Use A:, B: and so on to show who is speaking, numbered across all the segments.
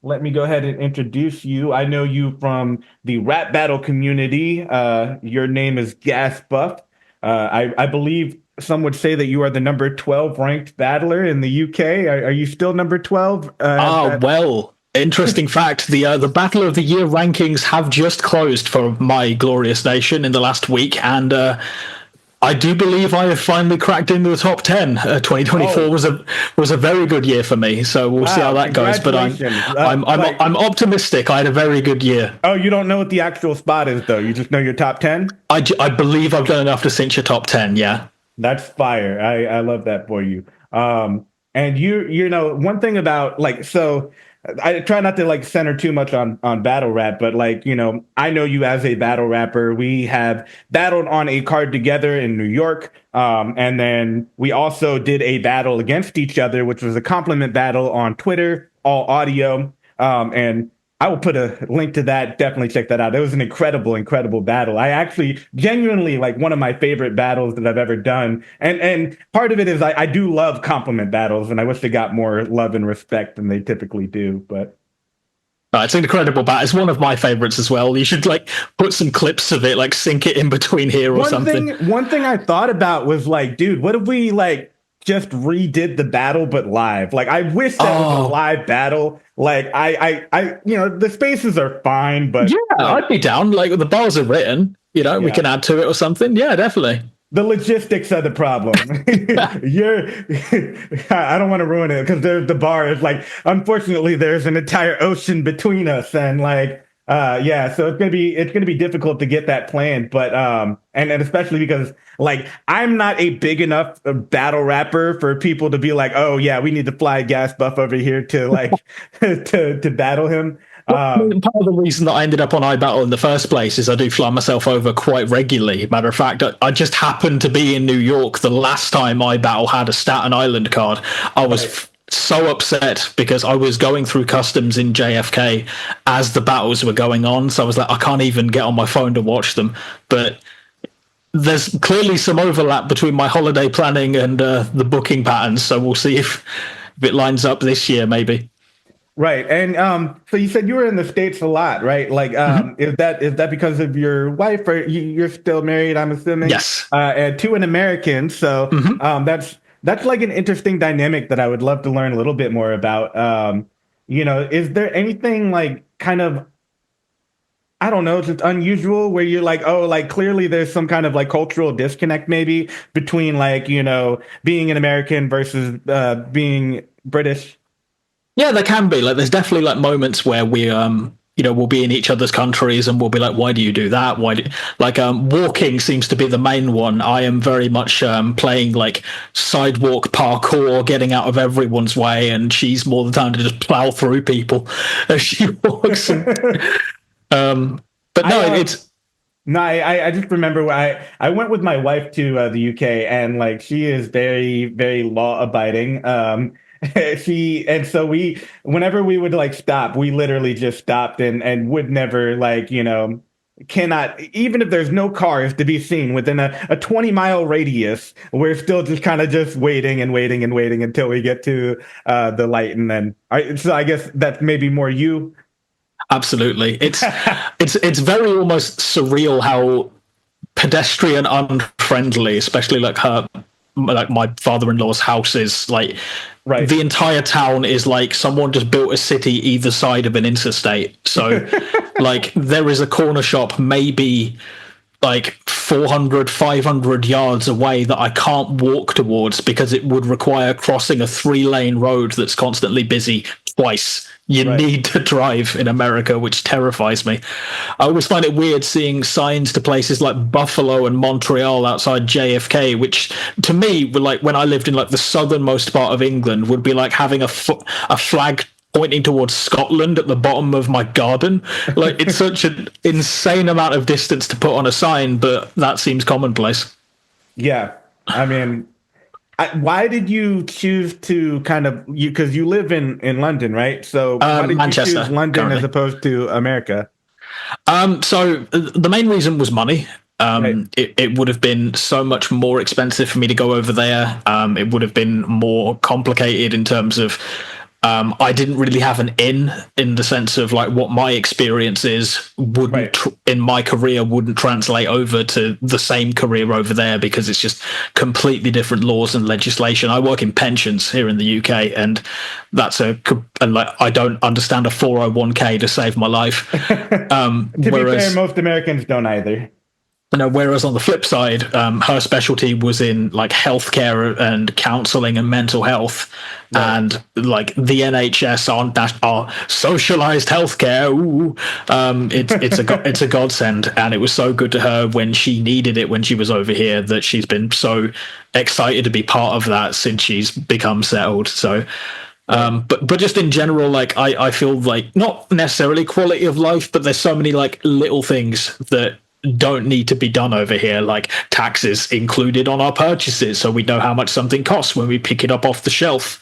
A: let me go ahead and introduce you. I know you from the rap battle community. Your name is Ghast Buff. I believe some would say that you are the number 12 ranked battler in the UK. Are you still number 12?
B: Well, interesting fact: the Battle of the Year rankings have just closed for my glorious nation in the last week, and I do believe I have finally cracked into the top 10. 2024
A: Oh,
B: was a very good year for me, so we'll see how
A: wow.
B: that goes. But
A: Congratulations.
B: I'm optimistic. I had a very good year.
A: Oh, you don't know what the actual spot is, though. You just know your top 10?
B: I believe I've done enough to cinch a top 10. Yeah.
A: That's fire. I love that for you. And you know, one thing about like, so I try not to like center too much on battle rap, but like, you know, I know you as a battle rapper. We have battled on a card together in New York. And then we also did a battle against each other, which was a compliment battle on Twitter, all audio. And I will put a link to that. Definitely check that out. It was an incredible battle. I actually genuinely like one of my favorite battles that I've ever done. And part of it is I do love compliment battles, and I wish they got more love and respect than they typically do. But
B: It's an incredible battle. It's one of my favorites as well. You should like put some clips of it, like sync it in between here or something.
A: One thing I thought about was like, dude, what if we like just redid the battle but live? Like, I wish that was a live battle. Like, you know, the spaces are fine, but
B: yeah,
A: like,
B: I'd be down. Like the bars are written, you know, we can add to it or something. Yeah, definitely.
A: the logistics are the problem. You're, I don't want to ruin it because there's the bar is like, unfortunately, there's an entire ocean between us, and like, yeah, so it's gonna be difficult to get that planned, but and especially because like I'm not a big enough battle rapper for people to be like, oh yeah, we need to fly Ghast Buff over here to like to battle him.
B: Part of the reason that I ended up on iBattle in the first place is I do fly myself over quite regularly. Matter of fact, I just happened to be in New York the last time iBattle had a Staten Island card. I was so upset because I was going through customs in JFK as the battles were going on. So I was like, I can't even get on my phone to watch them. But there's clearly some overlap between my holiday planning and the booking patterns. So we'll see if it lines up this year, maybe.
A: Right. And so you said you were in the States a lot, right? Like, is that because of your wife, or you're still married, I'm assuming?
B: Yes.
A: And to an American. So that's like an interesting dynamic that I would love to learn a little bit more about. You know, is there anything like kind of, I don't know, just unusual where you're like, oh, like clearly there's some kind of like cultural disconnect maybe between like, you know, being an American versus being British?
B: Yeah, there can be. Like, there's definitely like moments where we, you know, we'll be in each other's countries and we'll be like, why do you do that? Walking seems to be the main one. I am very much playing like sidewalk parkour, getting out of everyone's way, and she's more the time to just plow through people as she walks. But no, it's.
A: No, I just remember I went with my wife to the UK, and like she is very law abiding. So whenever we would like stop, we literally just stopped and would never like, you know, cannot, even if there's no cars to be seen within a 20-mile radius, we're still just kind of just waiting until we get to the light. And then so I guess that's maybe more you.
B: Absolutely. It's very almost surreal how pedestrian unfriendly, especially like my father-in-law's house is like. Right. The entire town is like someone just built a city either side of an interstate. So like there is a corner shop maybe like 400, 500 yards away that I can't walk towards because it would require crossing a 3-lane road that's constantly busy twice. You need to drive in America, which terrifies me. I always find it weird seeing signs to places like Buffalo and Montreal outside JFK, which to me were like when I lived in like the southernmost part of England would be like having a flag pointing towards Scotland at the bottom of my garden. Like it's such an insane amount of distance to put on a sign, but that seems commonplace.
A: Yeah. I mean, why did you choose to kind of because you live in London, right? So why did
B: Manchester,
A: you choose London
B: currently.
A: as opposed to America?
B: So the main reason was money. It would have been so much more expensive for me to go over there. It would have been more complicated in terms of I didn't really have an in the sense of like what my experiences wouldn't
A: Right.
B: in my career wouldn't translate over to the same career over there because it's just completely different laws and legislation. I work in pensions here in the UK, and and like I don't understand a 401k to save my life.
A: To be fair,
B: Whereas
A: most Americans don't either.
B: whereas on the flip side, her specialty was in like healthcare and counselling and mental health,
A: Right.
B: and like the NHS are socialised healthcare. Ooh, it's a godsend, and it was so good to her when she needed it when she was over here that she's been so excited to be part of that since she's become settled. So. But just in general, like I feel like not necessarily quality of life, but there's so many like little things that don't need to be done over here, like taxes included on our purchases, so we know how much something costs when we pick it up off the shelf.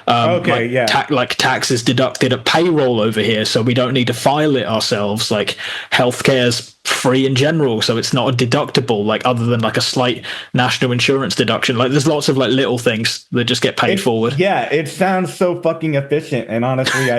A: Okay,
B: like,
A: yeah.
B: like taxes deducted at payroll over here, so we don't need to file it ourselves. Like healthcare's free in general, so it's not a deductible, like other than like a slight national insurance deduction. Like there's lots of like little things that just get paid forward.
A: Yeah, it sounds so fucking efficient, and honestly,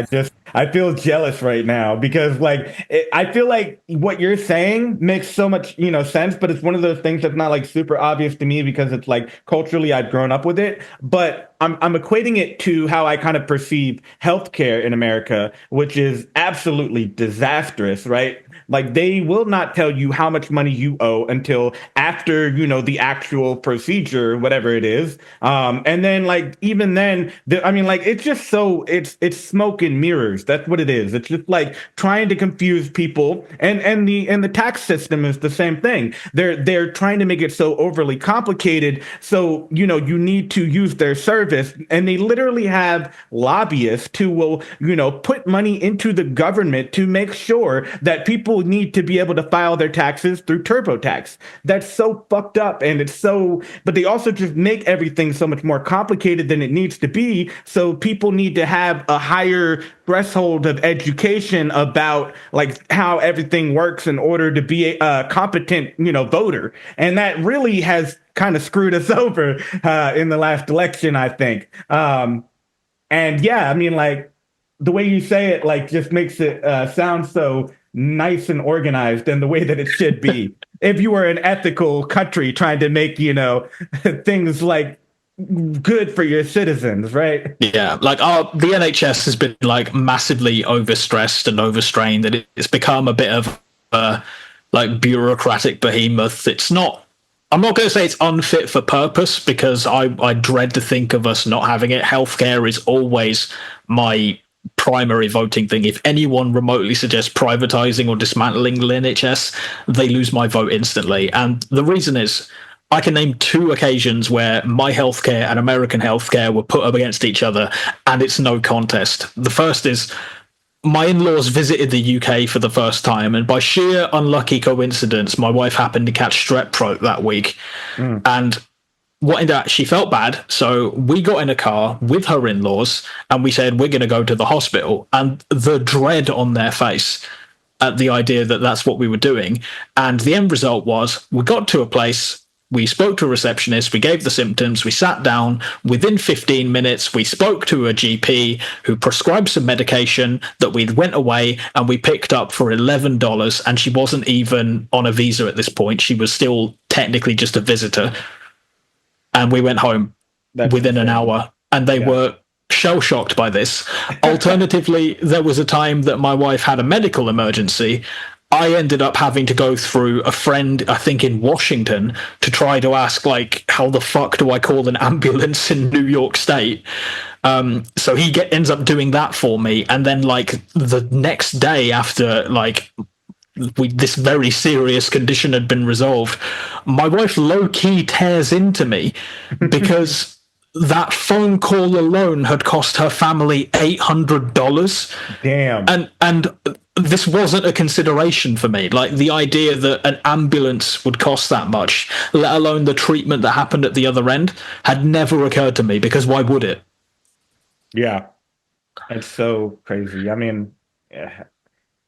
A: I feel jealous right now because I feel like what you're saying makes so much sense, but it's one of those things that's not like super obvious to me because it's like culturally I've grown up with it, but I'm equating it to how I kind of perceive healthcare in America, which is absolutely disastrous, right? Like they will not tell you how much money you owe until after, the actual procedure, whatever it is. And then like even then, I mean, like it's just it's smoke and mirrors. That's what it is. It's just like trying to confuse people, and the tax system is the same thing. They're trying to make it so overly complicated. So you need to use their service, and they literally have lobbyists who will put money into the government to make sure that people need to be able to file their taxes through TurboTax. That's so fucked up, and but they also just make everything so much more complicated than it needs to be. So people need to have a higher threshold of education about like how everything works in order to be a competent, voter. And that really has kind of screwed us over in the last election, I think. And yeah, I mean, like the way you say it, like just makes it sound so nice and organized and the way that it should be. If you were an ethical country trying to make, things like good for your citizens, right?
B: Yeah, like the NHS has been like massively overstressed and overstrained, that it's become a bit of a like bureaucratic behemoth. It's not. I'm not going to say it's unfit for purpose because I dread to think of us not having it. Healthcare is always my primary voting thing. If anyone remotely suggests privatizing or dismantling the NHS, they lose my vote instantly. And the reason is I can name 2 occasions where my healthcare and American healthcare were put up against each other, and it's no contest. The first is my in-laws visited the UK for the first time, and by sheer unlucky coincidence, my wife happened to catch strep throat that week. And what ended up, she felt bad, so we got in a car with her in-laws, and we said, we're going to go to the hospital. And the dread on their face at the idea that that's what we were doing. And the end result was we got to a place, we spoke to a receptionist, we gave the symptoms, we sat down. Within 15 minutes, we spoke to a GP who prescribed some medication that we went away and we picked up for $11. And she wasn't even on a visa at this point. She was still technically just a visitor. And we went home within an hour, and they were shell-shocked by this. Alternatively, there was a time that my wife had a medical emergency. I ended up having to go through a friend, I think in Washington, to try to ask, like, how the fuck do I call an ambulance in New York State? So he ends up doing that for me. And then, like, the next day after, like, this very serious condition had been resolved, my wife low-key tears into me because that phone call alone had cost her family $800.
A: Damn.
B: And this wasn't a consideration for me. Like the idea that an ambulance would cost that much, let alone the treatment that happened at the other end, had never occurred to me, because why would it?
A: Yeah. It's so crazy. I mean, yeah.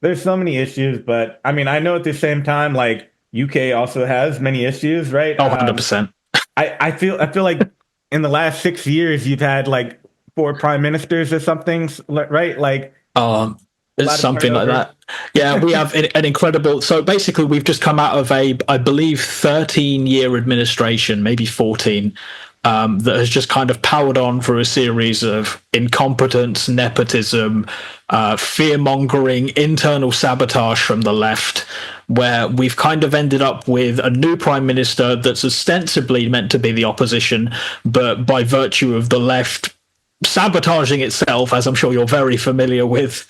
A: There's so many issues, but I mean, I know at the same time, like UK also has many issues, right?
B: Oh, 100%.
A: I feel like in the last 6 years, you've had like 4 prime ministers or something, right? Like
B: Um,
A: a
B: it's
A: lot of
B: something like
A: turnover.
B: that. Yeah, we have an incredible. So basically, we've just come out of a, I believe, 13-year administration, maybe 14, that has just kind of powered on through a series of incompetence, nepotism, fear mongering, internal sabotage from the left, where we've kind of ended up with a new prime minister that's ostensibly meant to be the opposition, but by virtue of the left sabotaging itself, as I'm sure you're very familiar with,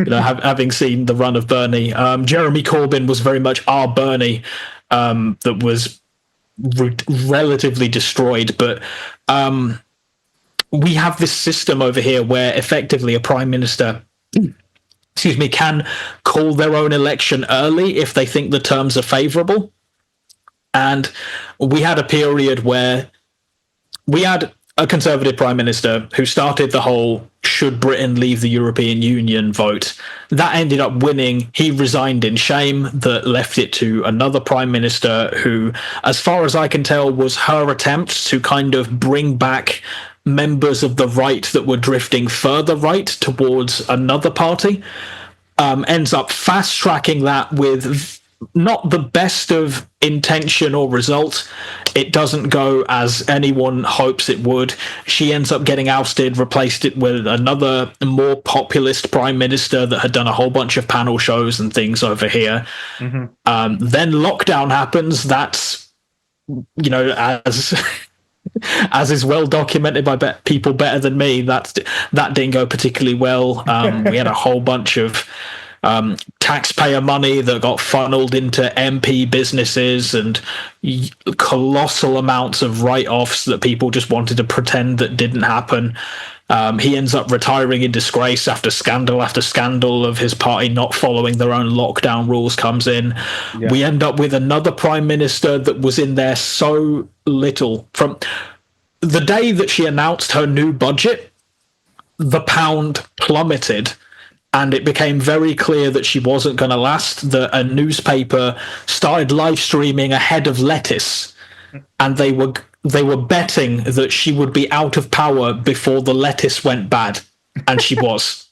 B: having seen the run of Bernie. Jeremy Corbyn was very much our Bernie, that was relatively destroyed. But we have this system over here where effectively a prime minister, excuse me, can call their own election early if they think the terms are favourable. And we had a period where we had a Conservative Prime Minister who started the whole should Britain leave the European Union vote. That ended up winning. He resigned in shame. That left it to another Prime Minister who, as far as I can tell, was her attempt to kind of bring back members of the right that were drifting further right towards another party. Ends up fast tracking that with not the best of intention or result. It doesn't go as anyone hopes it would. She ends up getting ousted, replaced it with another more populist prime minister that had done a whole bunch of panel shows and things over here. Then lockdown happens. That's, as as is well documented by people better than me, that didn't go particularly well. We had a whole bunch of taxpayer money that got funneled into MP businesses and colossal amounts of write-offs that people just wanted to pretend that didn't happen. He ends up retiring in disgrace after scandal of his party not following their own lockdown rules comes in. Yeah. We end up with another prime minister that was in there so little. From the day that she announced her new budget, the pound plummeted. And it became very clear that she wasn't going to last, that a newspaper started live streaming ahead of lettuce, and they were betting that she would be out of power before the lettuce went bad, and she was.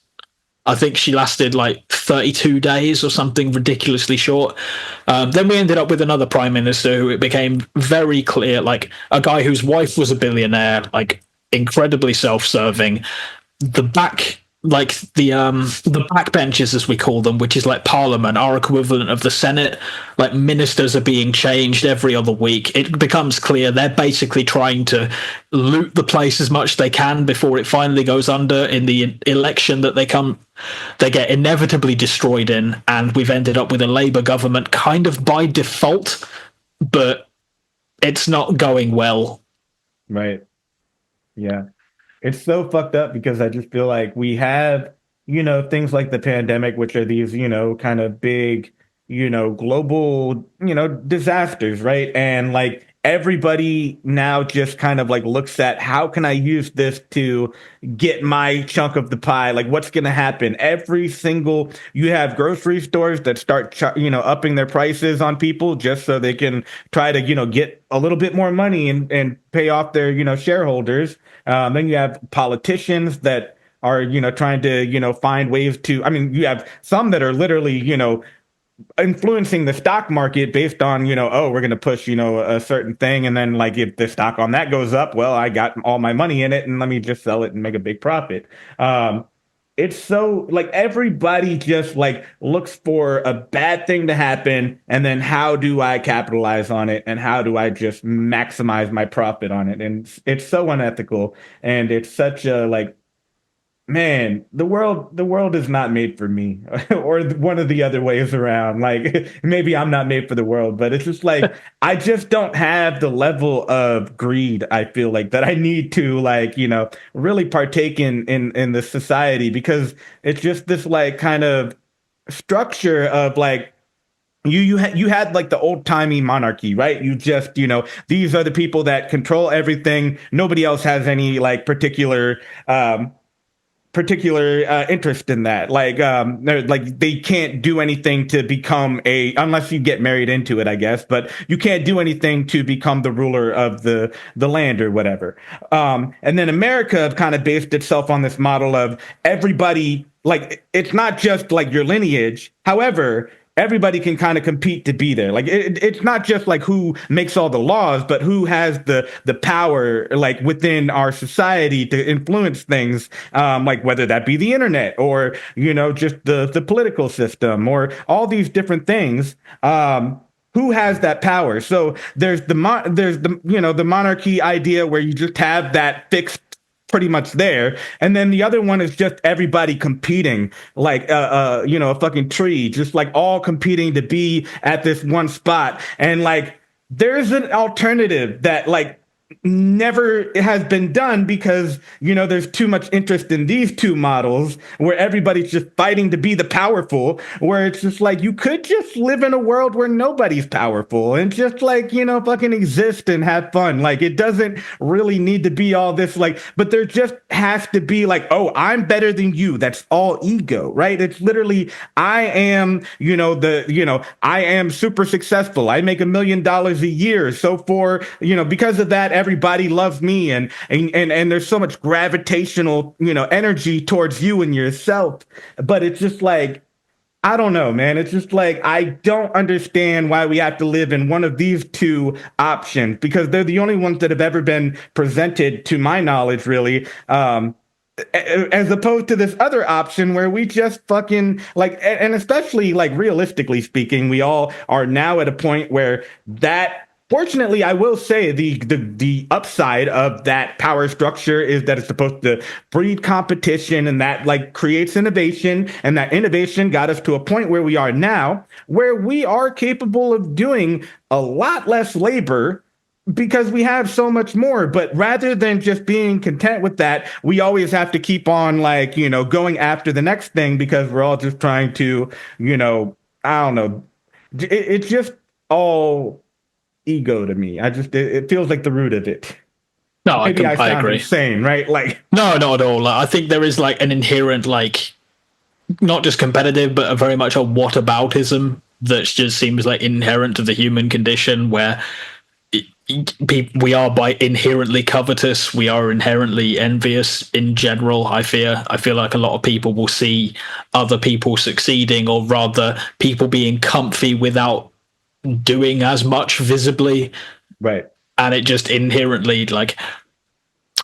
B: I think she lasted like 32 days or something ridiculously short. Then we ended up with another prime minister who it became very clear, like a guy whose wife was a billionaire, like incredibly self-serving. The backbenches, as we call them, which is like Parliament, our equivalent of the Senate, like ministers are being changed every other week. It becomes clear they're basically trying to loot the place as much as they can before it finally goes under in the election that they get inevitably destroyed in. And we've ended up with a Labour government kind of by default, but it's not going well.
A: Right. Yeah. It's so fucked up because I just feel like we have, things like the pandemic, which are these, kind of big, global, disasters, right? And like everybody now just kind of like looks at how can I use this to get my chunk of the pie? Like what's going to happen? You have grocery stores that start, upping their prices on people just so they can try to, get a little bit more money and pay off their, shareholders. Then you have politicians that are, trying to, find ways to, you have some that are literally, influencing the stock market based on, we're going to push, a certain thing. And then like, if the stock on that goes up, well, I got all my money in it and let me just sell it and make a big profit. It's so like everybody just like looks for a bad thing to happen. And then how do I capitalize on it? And how do I just maximize my profit on it? And it's so unethical. And it's such a like, man, the world is not made for me or one of the other ways around. Like maybe I'm not made for the world, but it's just like, I just don't have the level of greed. I feel like that I need to like, really partake in the society because it's just this like kind of structure of like, you had like the old timey monarchy, right? You just, these are the people that control everything. Nobody else has any like particular, particular interest in that. Like they can't do anything to become unless you get married into it, I guess. But you can't do anything to become the ruler of the land or whatever. And then America kind of based itself on this model of everybody. Like it's not just like your lineage. However, everybody can kind of compete to be there. Like it's not just like who makes all the laws, but who has the power like within our society to influence things, like whether that be the internet or just the political system or all these different things. Who has that power? So there's the monarchy idea where you just have that fixed pretty much there. And then the other one is just everybody competing, like a fucking tree, just like all competing to be at this one spot. And like there's an alternative that like never has been done because there's too much interest in these two models where everybody's just fighting to be the powerful, where it's just like you could just live in a world where nobody's powerful and just like fucking exist and have fun. Like it doesn't really need to be all this like, but there just has to be like, oh, I'm better than you. That's all ego, right? It's literally I am I am super successful, I make $1 million a year, so for because of that everybody loves me, and there's so much gravitational energy towards you and yourself. But it's just like, I don't know, man. It's just like I don't understand why we have to live in one of these two options, because they're the only ones that have ever been presented to my knowledge, really. As opposed to this other option where we just fucking like, and especially like realistically speaking, we all are now at a point where that. Fortunately, I will say the upside of that power structure is that it's supposed to breed competition, and that like creates innovation, and that innovation got us to a point where we are now, where we are capable of doing a lot less labor because we have so much more. But rather than just being content with that, we always have to keep on like, going after the next thing because we're all just trying to, I don't know. It's just all ego to me. It feels like the root of it.
B: No,
A: Maybe I sound
B: agree.
A: insane, right? Like
B: no, not at all. Like, I think there is like an inherent like not just competitive, but a very much a whataboutism that just seems like inherent to the human condition, where we are by inherently covetous, we are inherently envious in general. I feel like a lot of people will see other people succeeding, or rather people being comfy without doing as much visibly,
A: right?
B: And it just inherently like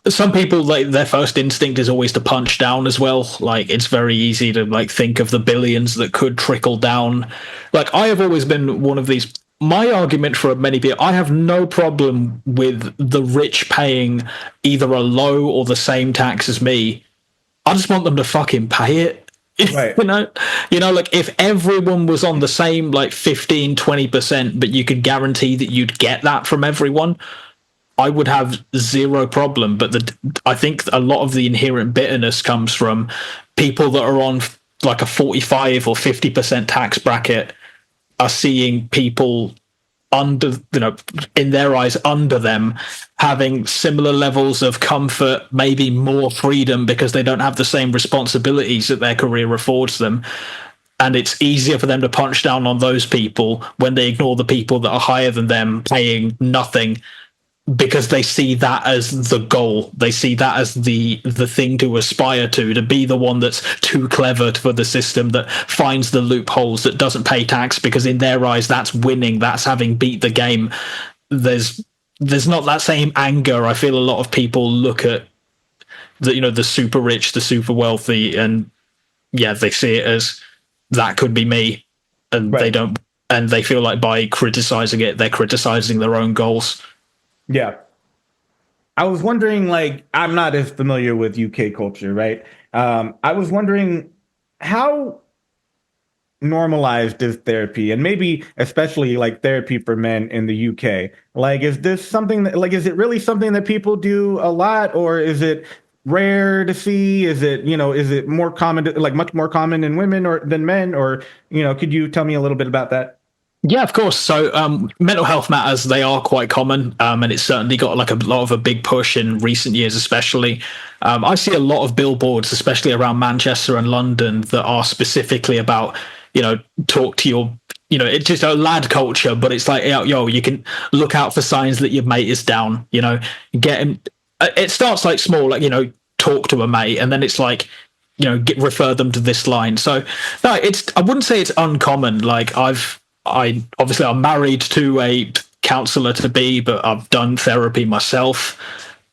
B: some people like their first instinct is always to punch down as well. Like it's very easy to like think of the billions that could trickle down. Like I have always been one of these. My argument for many people, I have no problem with the rich paying either a low or the same tax as me. I just want them to fucking pay it.
A: Right.
B: Like if everyone was on the same like 15-20%, but you could guarantee that you'd get that from everyone, I would have zero problem. But I think a lot of the inherent bitterness comes from people that are on like a 45 or 50% tax bracket are seeing people under, in their eyes, under them, having similar levels of comfort, maybe more freedom because they don't have the same responsibilities that their career affords them. And it's easier for them to punch down on those people when they ignore the people that are higher than them paying nothing, because they see that as the goal. They see that as the thing to aspire to be the one that's too clever for the system, that finds the loopholes, that doesn't pay tax, because in their eyes that's winning, that's having beat the game. There's not that same anger. I feel a lot of people look at the super rich, the super wealthy, and they see it as that could be me, and They don't, and they feel like by criticizing it, they're criticizing their own goals.
A: Yeah. I was wondering, like, I'm not as familiar with UK culture, right? I was wondering how normalized is therapy, and maybe especially like therapy for men in the UK. Like, is this something that, like, is it really something that people do a lot, or is it rare to see? Is it more common, like much more common in women or than men, or, could you tell me a little bit about that?
B: Yeah, of course. So, mental health matters, they are quite common, and it's certainly got like a lot of a big push in recent years, especially. I see a lot of billboards, especially around Manchester and London, that are specifically about, talk to your, it's just a lad culture, but it's like, yo, you can look out for signs that your mate is down, get him. It starts like small, like, talk to a mate, and then it's like, refer them to this line. So, no, I wouldn't say it's uncommon. Like, I'm married to a counselor to be, but I've done therapy myself.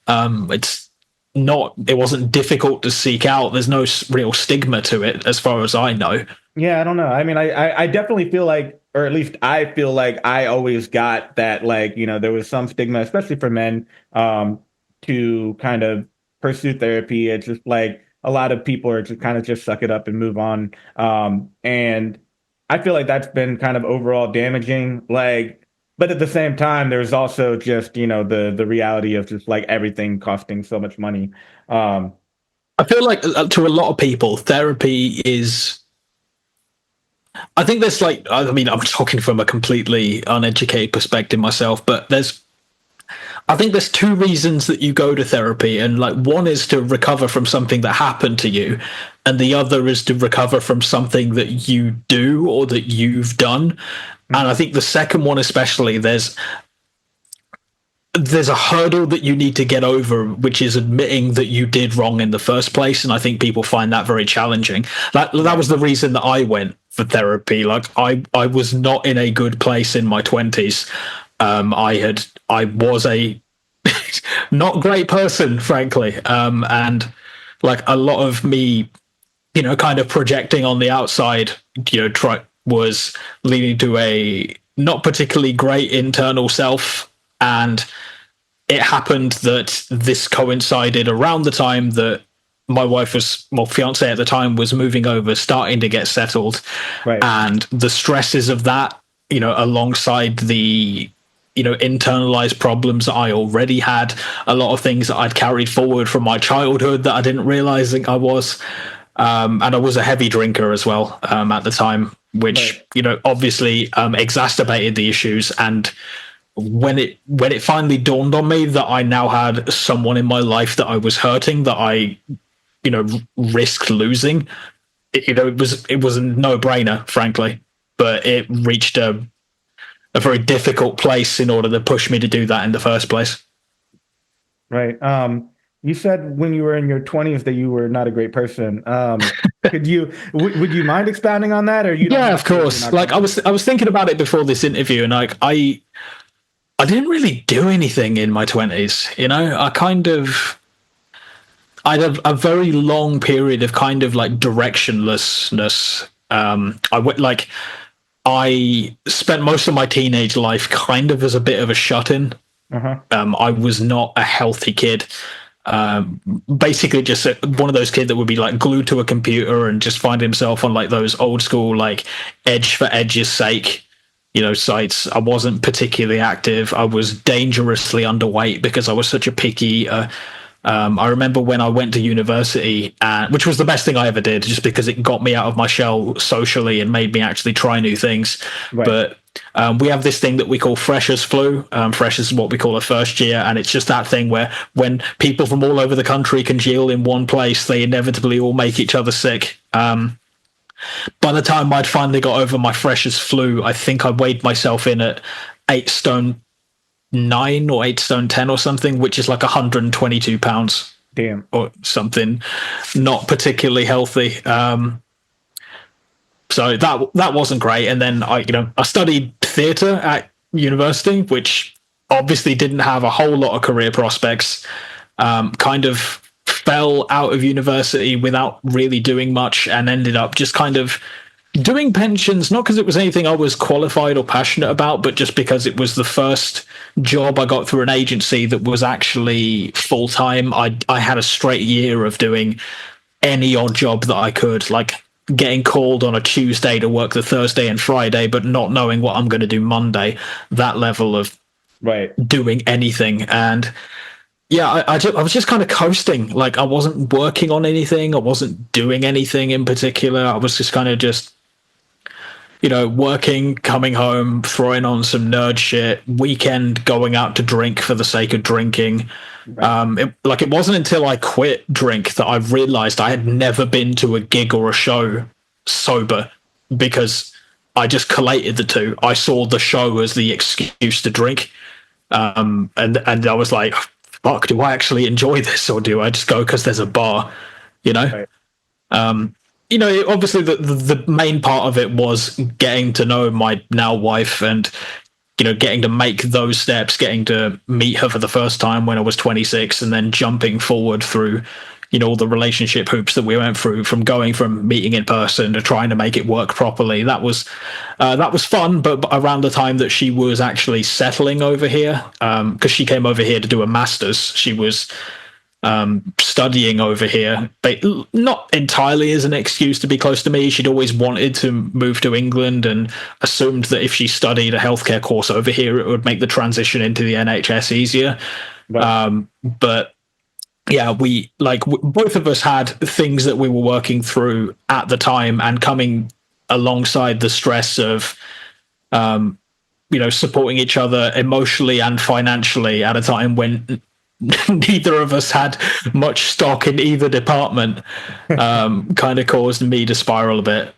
B: It wasn't difficult to seek out. There's no real stigma to it, as far as I know.
A: Yeah, I don't know. I mean, I definitely feel like, or at least I feel like I always got that, like, there was some stigma, especially for men, to kind of pursue therapy. It's just like a lot of people are just kind of just suck it up and move on. And I feel like that's been kind of overall damaging. Like, but at the same time, there's also just, the reality of just like everything costing so much money. Um,
B: I feel like to a lot of people, therapy is. I think there's like, I mean, I'm talking from a completely uneducated perspective myself, but I think there's two reasons that you go to therapy, and like one is to recover from something that happened to you, and the other is to recover from something that you do or that you've done. And I think the second one, especially, there's a hurdle that you need to get over, which is admitting that you did wrong in the first place. And I think people find that very challenging. That was the reason that I went for therapy. Like I was not in a good place in my 20s. I was a not great person, frankly. And like a lot of me, kind of projecting on the outside, was leading to a not particularly great internal self. And it happened that this coincided around the time that my fiance at the time was moving over, starting to get settled.
A: right.
B: And the stresses of that, alongside the, internalized problems that I already had, a lot of things that I'd carried forward from my childhood that I didn't realize I was. And I was a heavy drinker as well at the time, which,
A: Right.
B: Obviously exacerbated the issues. And when it finally dawned on me that I now had someone in my life that I was hurting, that I, risked losing, it was a no-brainer, frankly. But it reached a very difficult place in order to push me to do that in the first place.
A: Right. You said when you were in your 20s that you were not a great person. Would you mind expounding on that, or you don't
B: Yeah,
A: have
B: of
A: to if you're
B: course.
A: not
B: Like
A: comfortable?
B: I was thinking about it before this interview, and like I didn't really do anything in my 20s. I had a very long period of kind of like directionlessness. I spent most of my teenage life kind of as a bit of a shut-in.
A: Uh-huh.
B: I was not a healthy kid. Basically, just one of those kids that would be like glued to a computer and just find himself on like those old school like edge for edge's sake, sites. I wasn't particularly active. I was dangerously underweight because I was such a picky eater. I remember when I went to university, which was the best thing I ever did, just because it got me out of my shell socially and made me actually try new things.
A: Right.
B: But we have this thing that we call freshers flu. Freshers is what we call a first year, and it's just that thing where when people from all over the country congeal in one place, they inevitably all make each other sick. By the time I'd finally got over my freshers flu, I think I weighed myself in at 8 stone 9 or 8 stone 10 or something, which is like 122 pounds
A: Damn.
B: or something, not particularly healthy. So that wasn't great. And then I studied theatre at university, which obviously didn't have a whole lot of career prospects. Kind of fell out of university without really doing much, and ended up just kind of doing pensions, not because it was anything I was qualified or passionate about, but just because it was the first job I got through an agency that was actually full time. I had a straight year of doing any odd job that I could, like getting called on a Tuesday to work the Thursday and Friday, but not knowing what I'm going to do Monday. That level of
A: Right.
B: doing anything. And yeah, I was just kind of coasting. Like I wasn't working on anything. I wasn't doing anything in particular. I was just kind of just working, coming home, throwing on some nerd shit, weekend going out to drink for the sake of drinking.
A: Right.
B: It wasn't until I quit drink that I realized I had never been to a gig or a show sober, because I just collated the two. I saw the show as the excuse to drink. And I was like, fuck, do I actually enjoy this, or do I just go because there's a bar, you know?
A: Right.
B: Obviously the main part of it was getting to know my now wife, and getting to make those steps, getting to meet her for the first time when I was 26, and then jumping forward through all the relationship hoops that we went through, from going from meeting in person to trying to make it work properly. That was fun. But around the time that she was actually settling over here, because she came over here to do a master's, she was studying over here, but not entirely as an excuse to be close to me. She'd always wanted to move to England and assumed that if she studied a healthcare course over here, it would make the transition into the NHS easier. Right. But yeah, both of us had things that we were working through at the time, and coming alongside the stress of supporting each other emotionally and financially at a time when neither of us had much stock in either department, kind of caused me to spiral a bit.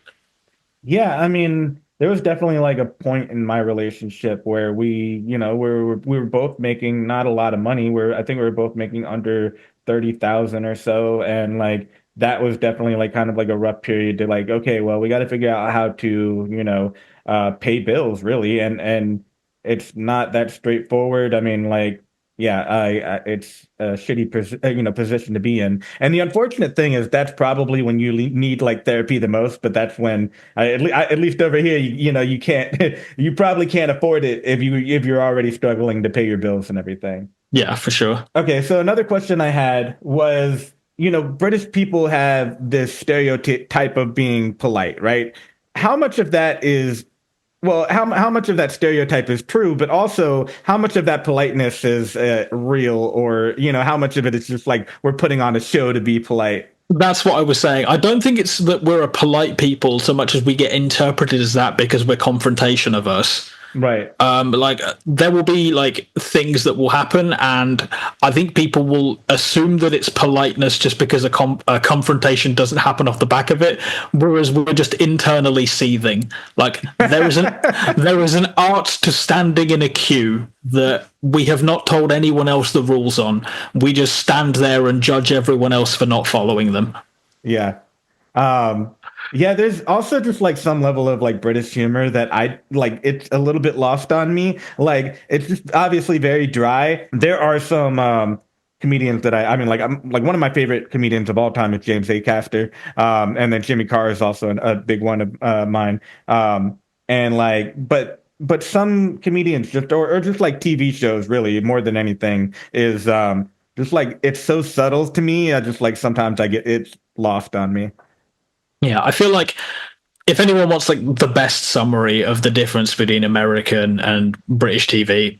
A: Yeah, I mean, there was definitely like a point in my relationship where we were both making not a lot of money. I think we were both making under 30,000 or so, and like that was definitely like kind of like a rough period to like, okay, well, we got to figure out how to, pay bills really, and it's not that straightforward. I mean, like, yeah, it's a shitty position to be in. And the unfortunate thing is that's probably when you need like therapy the most. But that's when, at least over here, you can't, you probably can't afford it if you're already struggling to pay your bills and everything.
B: Yeah, for sure.
A: Okay, so another question I had was, British people have this stereotype of being polite, right? How much of that is Well, how much of that stereotype is true, but also how much of that politeness is real, or how much of it is just like we're putting on a show to be polite?
B: That's what I was saying. I don't think it's that we're a polite people so much as we get interpreted as that because we're confrontation averse.
A: Right.
B: There will be like things that will happen, and I think people will assume that it's politeness just because a confrontation doesn't happen off the back of it, whereas we're just internally seething. Like there is an art to standing in a queue that we have not told anyone else the rules on. We just stand there and judge everyone else for not following them.
A: Yeah. Yeah, there's also just like some level of like British humor that I like. It's a little bit lost on me. Like it's just obviously very dry. There are some comedians that I mean, like I'm like one of my favorite comedians of all time is James Acaster, and then Jimmy Carr is also a big one of mine. And like, but some comedians just or just like TV shows really more than anything is just like it's so subtle to me. I just like sometimes it's lost on me.
B: Yeah, I feel like if anyone wants like the best summary of the difference between American and British TV,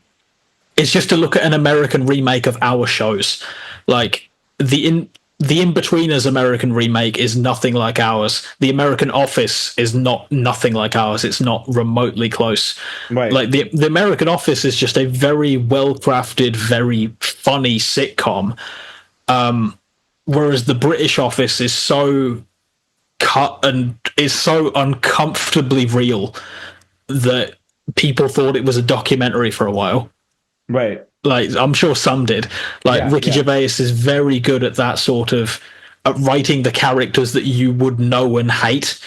B: it's just to look at an American remake of our shows. Like the In-Betweeners American remake is nothing like ours. The American Office is nothing like ours. It's not remotely close.
A: Right.
B: Like the American Office is just a very well crafted, very funny sitcom. Whereas the British Office is so cut and is so uncomfortably real that people thought it was a documentary for a while.
A: Right.
B: Like I'm sure some did. Ricky Gervais is very good at that sort of writing the characters that you would know and hate.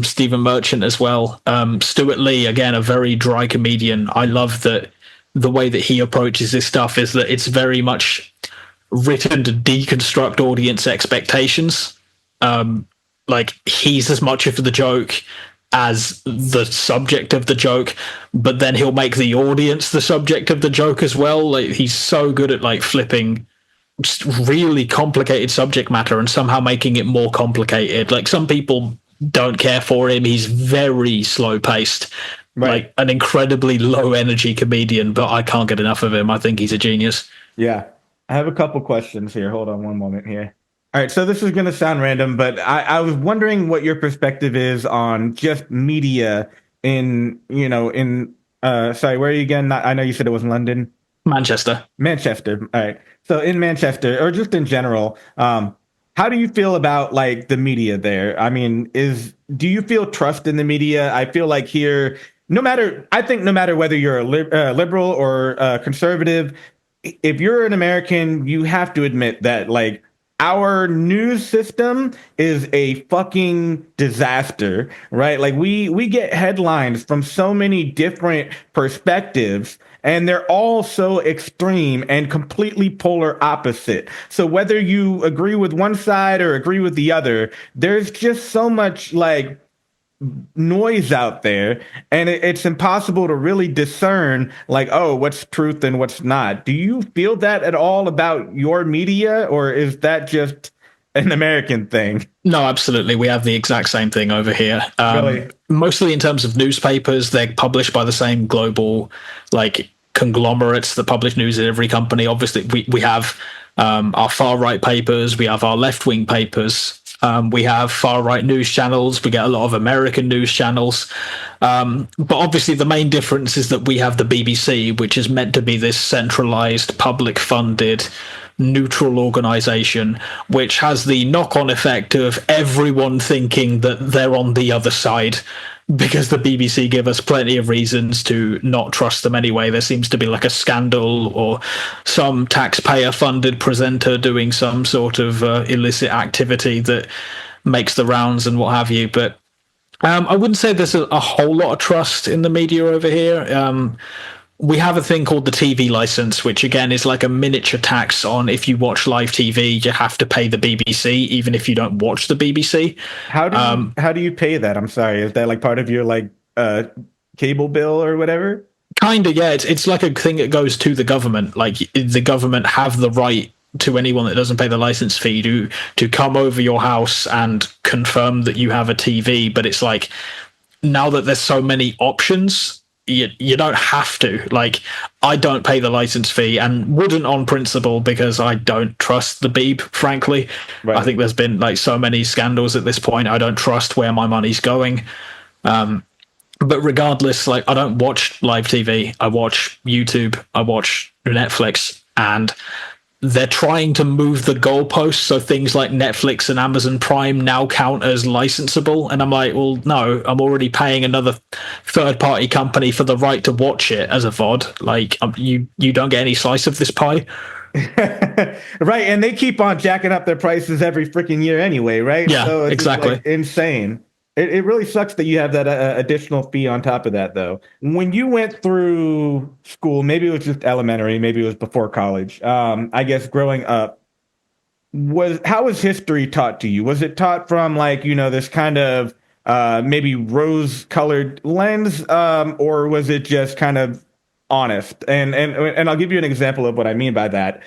B: Stephen Merchant as well. Stuart Lee, again, a very dry comedian. I love that the way that he approaches this stuff is that it's very much written to deconstruct audience expectations. Like he's as much of the joke as the subject of the joke, but then he'll make the audience the subject of the joke as well. Like he's so good at like flipping just really complicated subject matter and somehow making it more complicated. Like some people don't care for him. He's very slow paced, right. Like an incredibly low energy comedian, but I can't get enough of him. I think he's a genius.
A: Yeah. I have a couple questions here. Hold on one moment here. All right, so this is going to sound random, but I was wondering what your perspective is on just media in, sorry, where are you again? I know you said it was London.
B: Manchester.
A: Manchester. All right. So in Manchester, or just in general, how do you feel about like the media there? I mean, do you feel trust in the media? I feel like here, I think no matter whether you're a liberal or conservative, if you're an American, you have to admit that like our news system is a fucking disaster, right? Like we get headlines from so many different perspectives and they're all so extreme and completely polar opposite. So whether you agree with one side or agree with the other, there's just so much like noise out there and it's impossible to really discern like, oh, what's truth and what's not. Do you feel that at all about your media, or is that just an American thing?
B: No, absolutely. We have the exact same thing over here.
A: Really?
B: Mostly in terms of newspapers, they're published by the same global like conglomerates that publish news in every company. Obviously, we have our far right papers, we have our left wing papers. We have far right news channels. We get a lot of American news channels. But obviously, the main difference is that we have the BBC, which is meant to be this centralized, public funded, neutral organization, which has the knock on effect of everyone thinking that they're on the other side. Because the BBC give us plenty of reasons to not trust them anyway. There seems to be like a scandal or some taxpayer funded presenter doing some sort of illicit activity that makes the rounds and what have you. But I wouldn't say there's a whole lot of trust in the media over here. We have a thing called the TV license, which again is like a miniature tax on if you watch live TV, you have to pay the BBC, even if you don't watch the BBC.
A: How do you pay that? I'm sorry. Is that like part of your like cable bill or whatever?
B: Kind of, yeah. It's like a thing that goes to the government. Like the government have the right to anyone that doesn't pay the license fee to come over your house and confirm that you have a TV. But it's like now that there's so many options, you don't have to. Like, I don't pay the license fee and wouldn't on principle because I don't trust the Beeb, frankly. Right. I think there's been like so many scandals at this point. I don't trust where my money's going. But regardless, like I don't watch live TV. I watch YouTube. I watch Netflix, and they're trying to move the goalposts so things like Netflix and Amazon Prime now count as licensable. And I'm like, well, no, I'm already paying another third-party company for the right to watch it as a VOD. Like, you don't get any slice of this pie.
A: Right, and they keep on jacking up their prices every freaking year anyway, right?
B: Yeah,
A: so it's
B: exactly.
A: Like insane. It really sucks that you have that additional fee on top of that, though. When you went through school, maybe it was just elementary, maybe it was before college. I guess growing up, how was history taught to you? Was it taught from like this kind of maybe rose-colored lens, or was it just kind of honest? And I'll give you an example of what I mean by that.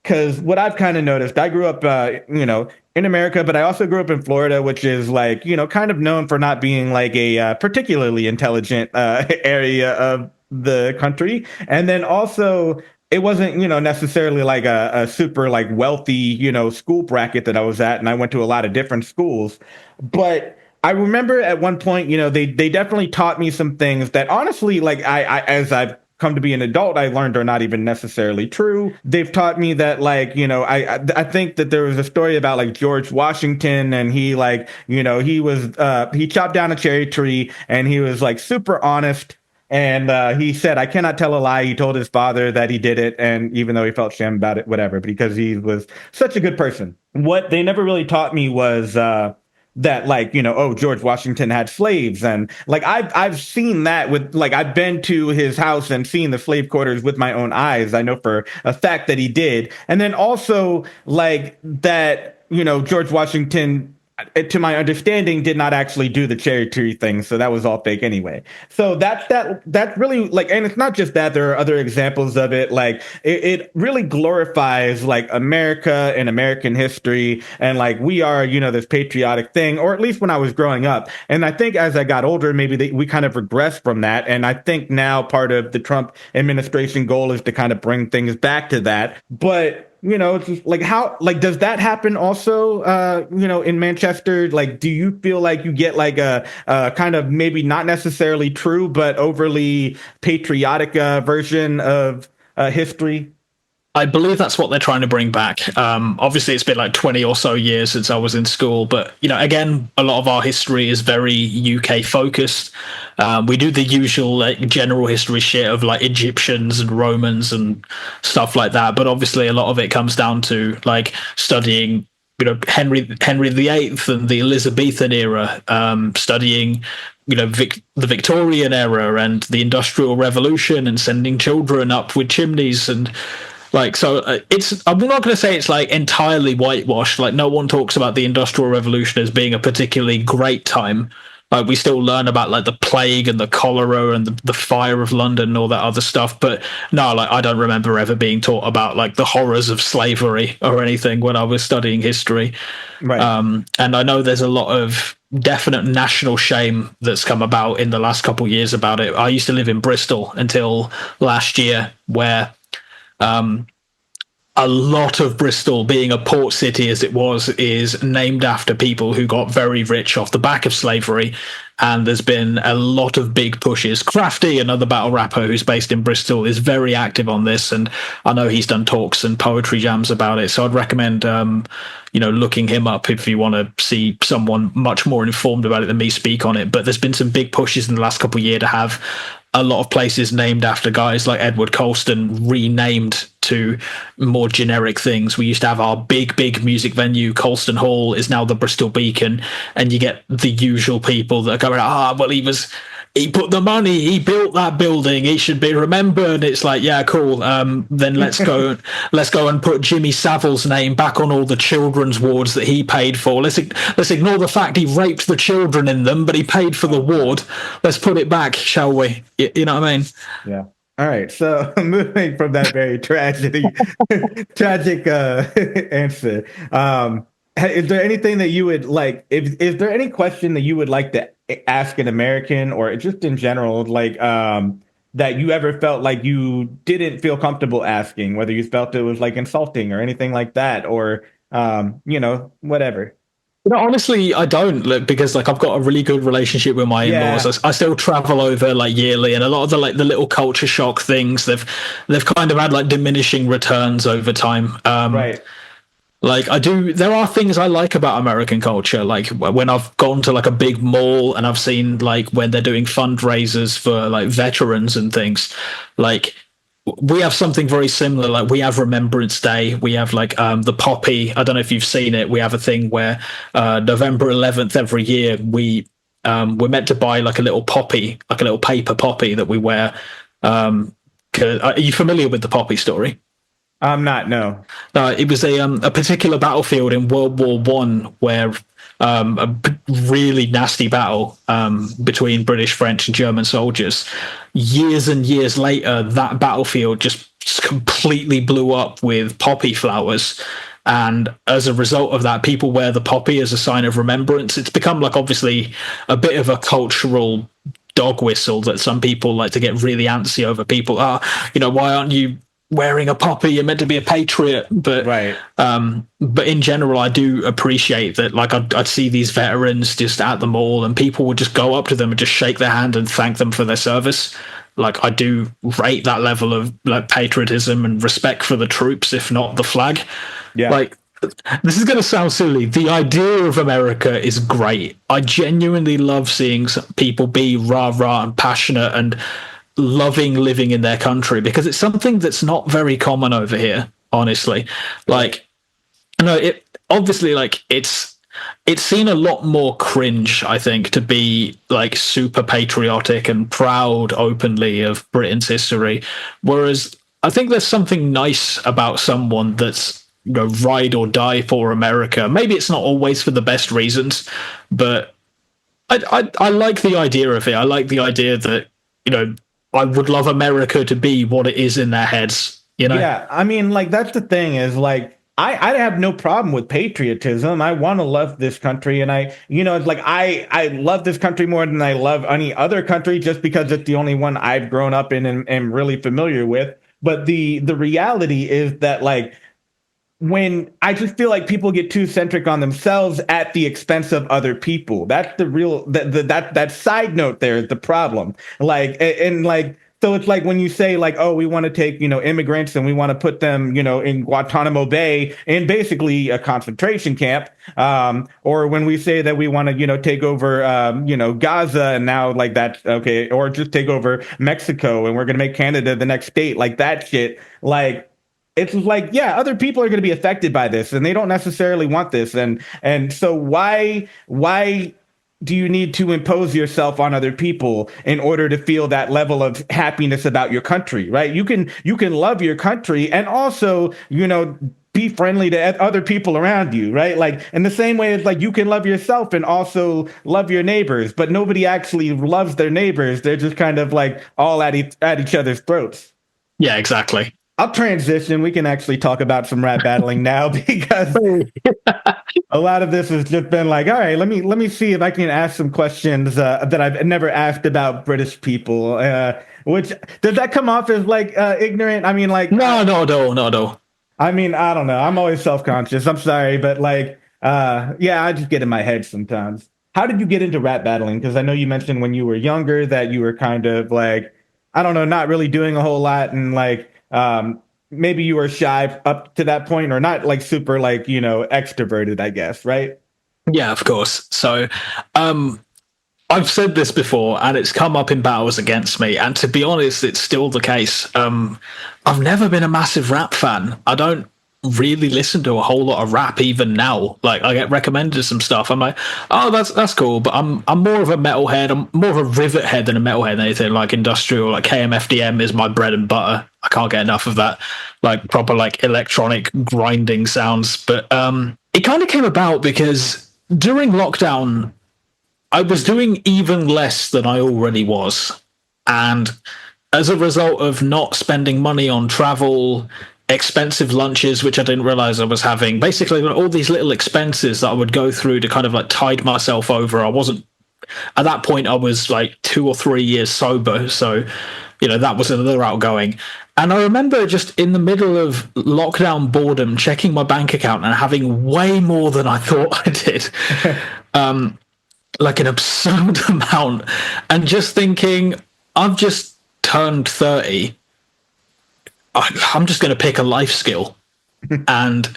A: Because what I've kind of noticed, I grew up, in America, but I also grew up in Florida, which is like, kind of known for not being like a particularly intelligent area of the country. And then also, it wasn't, necessarily like a super like wealthy, school bracket that I was at. And I went to a lot of different schools. But I remember at one point, they definitely taught me some things that honestly, like I as I've come to be an adult, I learned are not even necessarily true. They've taught me that, like, I think that there was a story about like George Washington, and he like, he was he chopped down a cherry tree, and he was like super honest. And he said, I cannot tell a lie. He told his father that he did it. And even though he felt shame about it, whatever, because he was such a good person. What they never really taught me was that like, George Washington had slaves. And like, I've seen that with like, I've been to his house and seen the slave quarters with my own eyes. I know for a fact that he did. And then also like that, George Washington, to my understanding, did not actually do the cherry tree thing. So that was all fake anyway. So that's really like, and it's not just that, there are other examples of it. Like it really glorifies like America and American history. And like, we are, this patriotic thing, or at least when I was growing up. And I think as I got older, maybe we kind of regressed from that. And I think now part of the Trump administration goal is to kind of bring things back to that. But you know, it's just like how, like, does that happen also, you know, in Manchester? Like, do you feel like you get like a kind of maybe not necessarily true, but overly patriotic version of history?
B: I believe that's what they're trying to bring back. Obviously, it's been like 20 or so years since I was in school, but you know, again, a lot of our history is very UK focused. We do the usual like general history shit of like Egyptians and Romans and stuff like that, but obviously, a lot of it comes down to like studying, you know, Henry VIII and the Elizabethan era, studying, you know, the Victorian era and the Industrial Revolution, and sending children up with chimneys and like, so it's, I'm not going to say it's like entirely whitewashed. Like, no one talks about the Industrial Revolution as being a particularly great time. Like, we still learn about like the plague and the cholera and the fire of London and all that other stuff. But no, like, I don't remember ever being taught about like the horrors of slavery or anything when I was studying history.
A: Right.
B: And I know there's a lot of definite national shame that's come about in the last couple of years about it. I used to live in Bristol until last year, where a lot of Bristol, being a port city as it was, is named after people who got very rich off the back of slavery. And there's been a lot of big pushes. Crafty, another battle rapper who's based in Bristol, is very active on this. And I know he's done talks and poetry jams about it. So I'd recommend, you know, looking him up if you want to see someone much more informed about it than me speak on it. But there's been some big pushes in the last couple of years to have a lot of places named after guys like Edward Colston renamed to more generic things. We used to have our big music venue, Colston Hall, is now the Bristol Beacon, and you get the usual people that are going, well, he put the money, he built that building, he should be remembered. It's like, yeah, cool. Then let's go and put Jimmy Savile's name back on all the children's wards that he paid for. Let's ignore the fact he raped the children in them, but he paid for the ward. Let's put it back, shall we? You know what I mean?
A: Yeah. All right. So moving from that very tragic answer, is there anything that you would like? Is there any question that you would like to ask an American, or just in general, like that you ever felt like you didn't feel comfortable asking, whether you felt it was like insulting or anything like that, or you know, whatever?
B: No, honestly, I don't, look, because like I've got a really good relationship with my in-laws. I still travel over like yearly, and a lot of the like the little culture shock things they've kind of had like diminishing returns over time.
A: Right.
B: Like there are things I like about American culture. Like when I've gone to like a big mall and I've seen like when they're doing fundraisers for like veterans and things, like we have something very similar. Like we have Remembrance Day. We have like the poppy. I don't know if you've seen it. We have a thing where November 11th every year we're meant to buy like a little poppy, like a little paper poppy that we wear. Are you familiar with the poppy story?
A: I'm not. No.
B: It was a particular battlefield in World War One where really nasty battle between British, French, and German soldiers. Years and years later, that battlefield just completely blew up with poppy flowers. And as a result of that, people wear the poppy as a sign of remembrance. It's become like obviously a bit of a cultural dog whistle that some people like to get really antsy over. People are, you know, why aren't you wearing a poppy? You're meant to be a patriot. But
A: right.
B: But in general, I do appreciate that. Like I'd see these veterans just at the mall, and people would just go up to them and just shake their hand and thank them for their service. Like I do rate that level of like patriotism and respect for the troops, if not the flag.
A: Yeah.
B: Like this is going to sound silly. The idea of America is great. I genuinely love seeing people be rah-rah and passionate and loving living in their country, because it's something that's not very common over here, honestly. Like, no, it obviously like it's seen a lot more cringe, I think, to be like super patriotic and proud openly of Britain's history. Whereas I think there's something nice about someone that's, you know, ride or die for America. Maybe it's not always for the best reasons, but I like the idea of it. I like the idea that, you know, I would love America to be what it is in their heads, you know?
A: Yeah, I mean, like, that's the thing is, like, I have no problem with patriotism. I want to love this country. And it's like, I love this country more than I love any other country, just because it's the only one I've grown up in and am really familiar with. But the reality is that, like, when I just feel like people get too centric on themselves at the expense of other people. That's the real that side note there is the problem. Like and like so it's like when you say like, oh, we want to take, immigrants and we want to put them, in Guantanamo Bay in basically a concentration camp. Or when we say that we want to, take over, Gaza and now like that's okay, or just take over Mexico and we're going to make Canada the next state, like that shit. Like, it's like, yeah, other people are going to be affected by this and they don't necessarily want this. And so why do you need to impose yourself on other people in order to feel that level of happiness about your country, right? You can love your country and also, be friendly to other people around you, right? Like in the same way as like you can love yourself and also love your neighbors, but nobody actually loves their neighbors. They're just kind of like all at each other's throats.
B: Yeah, exactly.
A: I'll transition. We can actually talk about some rap battling now because a lot of this has just been like, all right, let me see if I can ask some questions that I've never asked about British people. Which does that come off as like ignorant? I mean, like
B: no.
A: I mean, I don't know. I'm always self-conscious. I'm sorry, but like, yeah, I just get in my head sometimes. How did you get into rap battling? Because I know you mentioned when you were younger that you were kind of like, I don't know, not really doing a whole lot and like. Maybe you were shy up to that point or not like super like, extroverted, I guess, right?
B: Yeah, of course. So I've said this before and it's come up in battles against me. And to be honest, it's still the case. I've never been a massive rap fan. I don't really listen to a whole lot of rap even now. Like I get recommended some stuff. I'm like, oh, that's cool. But I'm more of a metalhead. I'm more of a rivet head than a metalhead than anything like industrial. Like KMFDM is my bread and butter. I can't get enough of that. Like proper like electronic grinding sounds. But it kind of came about because during lockdown, I was doing even less than I already was. And as a result of not spending money on travel, expensive lunches, which I didn't realize I was having, basically all these little expenses that I would go through to kind of like tide myself over. I wasn't, at that point, I was like 2 or 3 years sober. So, that was another outgoing. And I remember just in the middle of lockdown boredom, checking my bank account and having way more than I thought I did. Like an absurd amount. And just thinking, I've just turned 30. I'm just going to pick a life skill. And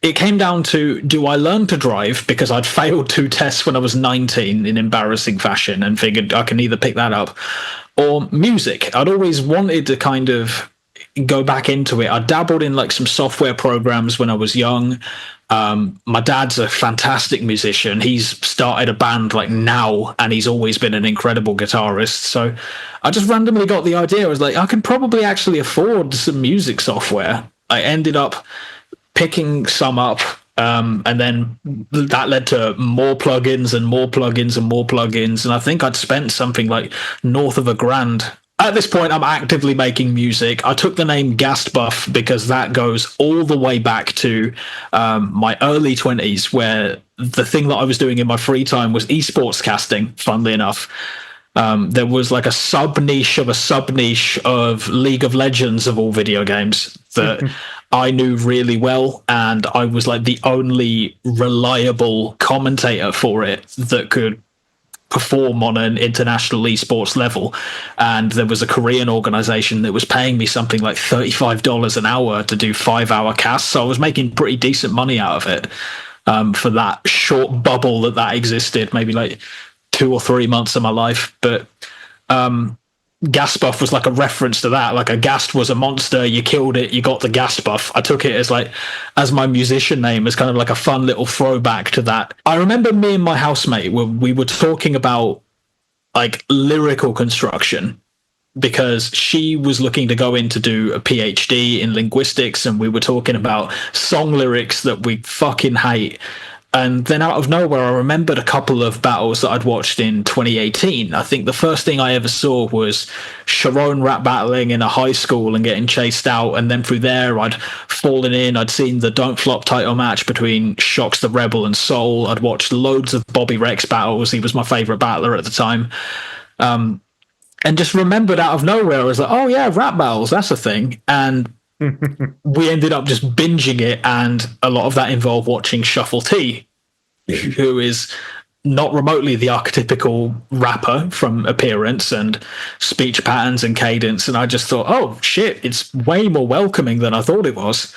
B: it came down to, do I learn to drive? Because I'd failed 2 tests when I was 19 in embarrassing fashion and figured I can either pick that up, or music. I'd always wanted to kind of go back into it. I dabbled in like some software programs when I was young. My dad's a fantastic musician. He's started a band like now, and he's always been an incredible guitarist. So I just randomly got the idea. I was like, I can probably actually afford some music software. I ended up picking some up, and then that led to more plugins and more plugins and more plugins. And I think I'd spent something like north of $1,000. At this point, I'm actively making music. I took the name Ghast Buff because that goes all the way back to my early 20s, where the thing that I was doing in my free time was esports casting, funnily enough. There was like a sub-niche of a sub-niche of League of Legends of all video games that I knew really well, and I was like the only reliable commentator for it that could perform on an international esports level. And there was a Korean organization that was paying me something like $35 an hour to do 5-hour casts. So I was making pretty decent money out of it for that short bubble that existed, maybe like 2 or 3 months of my life. But Ghast Buff was like a reference to that. Like a ghast was a monster, you killed it, you got the Ghast Buff. I took it as my musician name, as kind of like a fun little throwback to that. I remember me and my housemate, we were talking about like lyrical construction, because she was looking to go in to do a PhD in linguistics, and we were talking about song lyrics that we fucking hate. And then out of nowhere, I remembered a couple of battles that I'd watched in 2018. I think the first thing I ever saw was Sharon rap battling in a high school and getting chased out. And then through there, I'd fallen in. I'd seen the Don't Flop title match between Shox the Rebel and Soul. I'd watched loads of Bobby Rex battles. He was my favorite battler at the time. And just remembered out of nowhere, I was like, oh yeah, rap battles, that's a thing. And we ended up just binging it, and a lot of that involved watching Shuffle T, who is not remotely the archetypical rapper from appearance and speech patterns and cadence. And I just thought, oh shit, it's way more welcoming than I thought it was.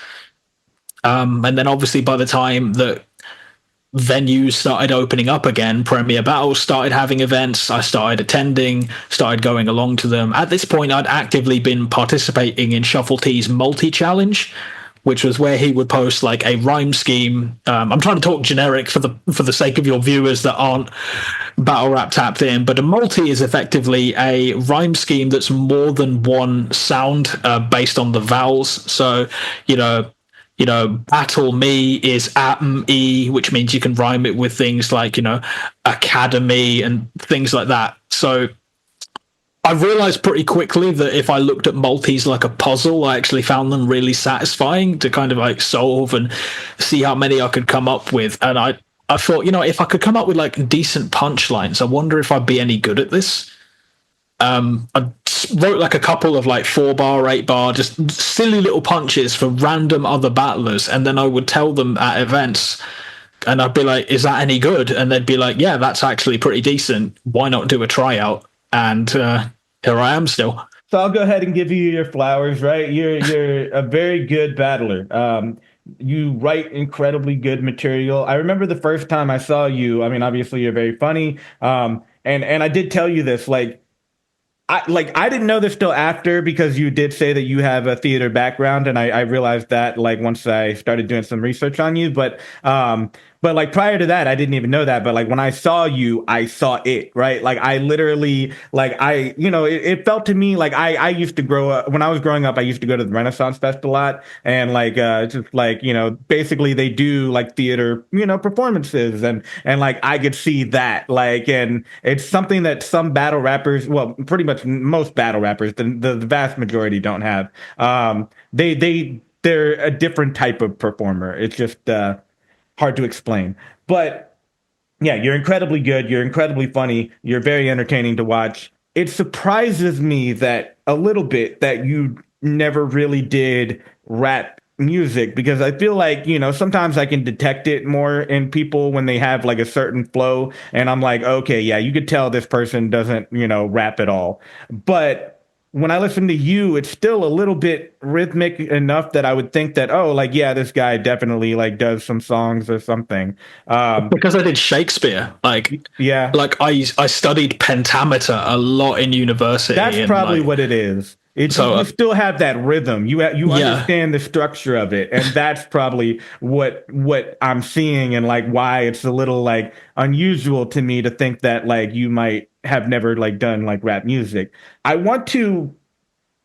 B: And then obviously by the time that venues started opening up again, Premier Battles started having events, I started attending, started going along to them. At this point, I'd actively been participating in Shuffle T's multi-challenge, which was where he would post like a rhyme scheme. I'm trying to talk generic for the sake of your viewers that aren't battle rap tapped in, but a multi is effectively a rhyme scheme that's more than one sound based on the vowels. So, battle me is e, which means you can rhyme it with things like, academy and things like that. So I realized pretty quickly that if I looked at multis like a puzzle, I actually found them really satisfying to kind of like solve and see how many I could come up with. And I thought, if I could come up with like decent punchlines, I wonder if I'd be any good at this. I wrote like a couple of like 4-bar, 8-bar, just silly little punches for random other battlers, and then I would tell them at events, and I'd be like, "Is that any good?" And they'd be like, "Yeah, that's actually pretty decent. Why not do a tryout?" And here I am still.
A: So I'll go ahead and give you your flowers, right? You're a very good battler. You write incredibly good material. I remember the first time I saw you. I mean, obviously you're very funny. And I did tell you this, I didn't know this till after, because you did say that you have a theater background, and I realized that like once I started doing some research on you. But like prior to that, I didn't even know that. But like when I saw you, I saw it, right? Like I literally, it felt to me like I used to grow up, when I was growing up, I used to go to the Renaissance Fest a lot. And basically they do like theater, performances, and like I could see that, and it's something that some battle rappers, well, pretty much most battle rappers, the vast majority don't have. They're a different type of performer. It's just, hard to explain. But yeah, you're incredibly good. You're incredibly funny. You're very entertaining to watch. It surprises me that a little bit that you never really did rap music, because I feel like, sometimes I can detect it more in people when they have like a certain flow, and I'm like, okay, yeah, you could tell this person doesn't, rap at all. But when I listen to you, it's still a little bit rhythmic enough that I would think that, oh, like, yeah, this guy definitely like does some songs or something.
B: Because I did Shakespeare,
A: yeah,
B: like I studied pentameter a lot in university.
A: That's probably what it is. You still have that rhythm. You understand the structure of it, and that's probably what I'm seeing, and like why it's a little like unusual to me to think that like you might have never like done like rap music. I want to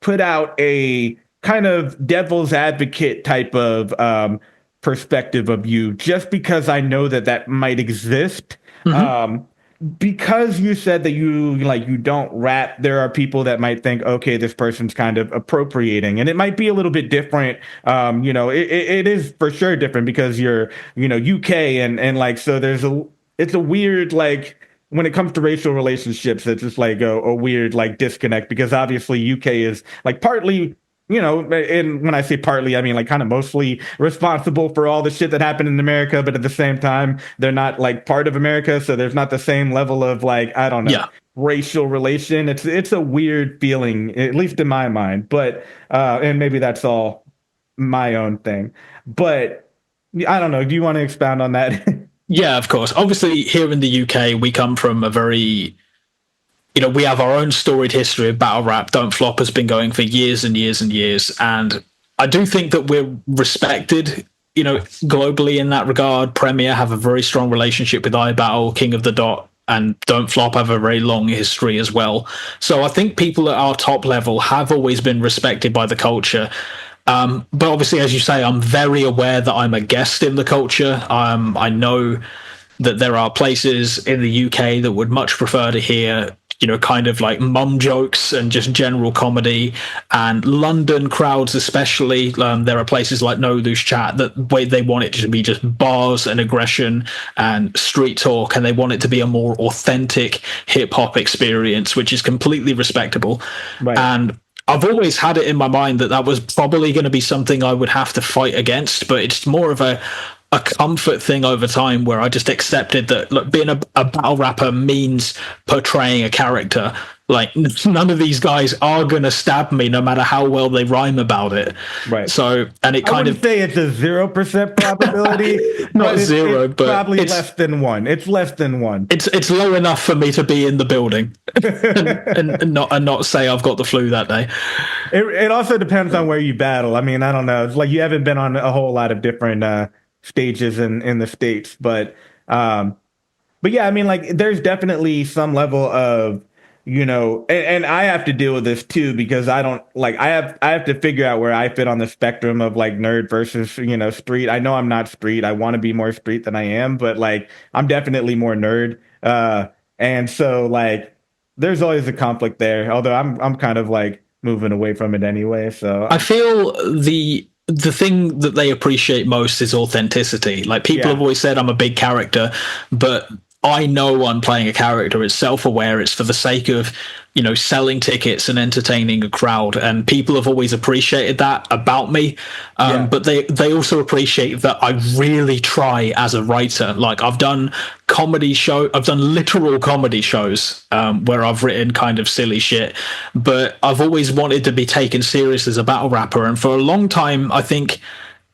A: put out a kind of devil's advocate type of perspective of you, just because I know that might exist. Mm-hmm. Because you said that you don't rap, there are people that might think, okay, this person's kind of appropriating, and it might be a little bit different. It is for sure different because you're, UK, and like, so it's a weird, like, when it comes to racial relationships, it's just like a weird like disconnect, because obviously UK is like partly, and when I say partly, I mean like kind of mostly responsible for all the shit that happened in America, but at the same time, they're not like part of America, so there's not the same level of like, I don't know, racial relation. It's a weird feeling, at least in my mind, but and maybe that's all my own thing, but I don't know. Do you want to expound on that?
B: Yeah, of course. Obviously, here in the UK, we come from a very, we have our own storied history of battle rap. Don't Flop has been going for years and years and years. And I do think that we're respected, globally in that regard. Premier have a very strong relationship with iBattle, King of the Dot, and Don't Flop have a very long history as well. So I think people at our top level have always been respected by the culture. But obviously, as you say, I'm very aware that I'm a guest in the culture. I know that there are places in the UK that would much prefer to hear, kind of like mum jokes and just general comedy, and London crowds especially. There are places like No Loose Chat that they want it to be just bars and aggression and street talk, and they want it to be a more authentic hip hop experience, which is completely respectable. Right. And I've always had it in my mind that that was probably going to be something I would have to fight against, but it's more of a comfort thing over time where I just accepted that, look, being a battle rapper means portraying a character. Like, none of these guys are going to stab me no matter how well they rhyme about it.
A: Right.
B: So, and it
A: I
B: kind
A: wouldn't
B: of
A: say it's a 0% probability.
B: not zero,
A: it's
B: but
A: probably
B: it's
A: less than one. It's less than one.
B: It's low enough for me to be in the building and not say I've got the flu that day.
A: It also depends on where you battle. I mean, I don't know. It's like you haven't been on a whole lot of different stages in the States, but yeah, I mean, like there's definitely some level of, and I have to deal with this too because I don't like I have to figure out where I fit on the spectrum of like nerd versus street. I know I'm not street. I want to be more street than I am, but like I'm definitely more nerd. And so like there's always a conflict there. Although I'm kind of like moving away from it anyway. So
B: I feel the thing that they appreciate most is authenticity. Like, people have always said I'm a big character, but I know I'm playing a character. It's self-aware. It's for the sake of, selling tickets and entertaining a crowd. And people have always appreciated that about me. But they also appreciate that I really try as a writer. Like, I've done literal comedy shows where I've written kind of silly shit, but I've always wanted to be taken serious as a battle rapper. And for a long time, I think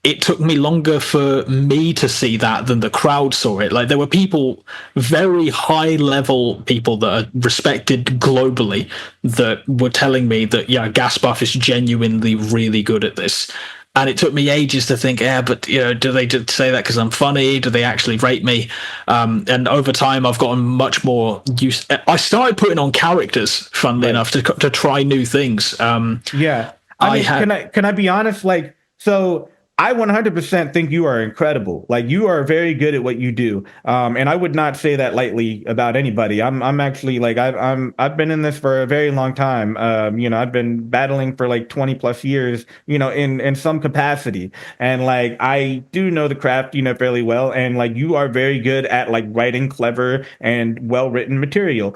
B: it took me longer for me to see that than the crowd saw it. Like, there were people, very high level people that are respected globally, that were telling me that, yeah, Ghast Buff is genuinely really good at this. And it took me ages to think, but do they just say that because I'm funny? Do they actually rate me? And over time, I've gotten much more used. I started putting on characters, funnily enough, to try new things.
A: Yeah, can I be honest? Like, so I 100% think you are incredible. Like, you are very good at what you do. And I would not say that lightly about anybody. I'm actually like, I've been in this for a very long time. I've been battling for like 20 plus years, in some capacity. And like, I do know the craft, fairly well. And like, you are very good at like writing clever and well-written material.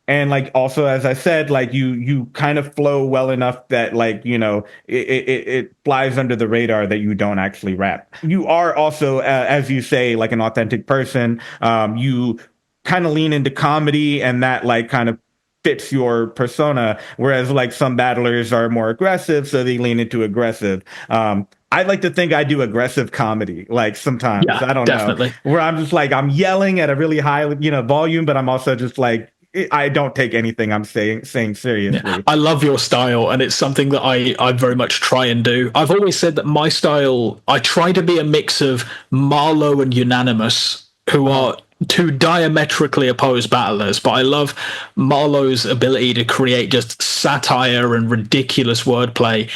A: And like also, as I said, like you kind of flow well enough that like it flies under the radar that you don't actually rap. You are also, as you say, like an authentic person. You kind of lean into comedy, and that like kind of fits your persona. Whereas like some battlers are more aggressive, so they lean into aggressive. I like to think I do aggressive comedy, like sometimes.
B: Yeah,
A: I don't
B: definitely.
A: know, where I'm just like I'm yelling at a really high volume, but I'm also just like, I don't take anything I'm saying seriously.
B: Yeah. I love your style, and it's something that I very much try and do. I've always said that my style, I try to be a mix of Marlowe and Unanimous, who are two diametrically opposed battlers, but I love Marlowe's ability to create just satire and ridiculous wordplay,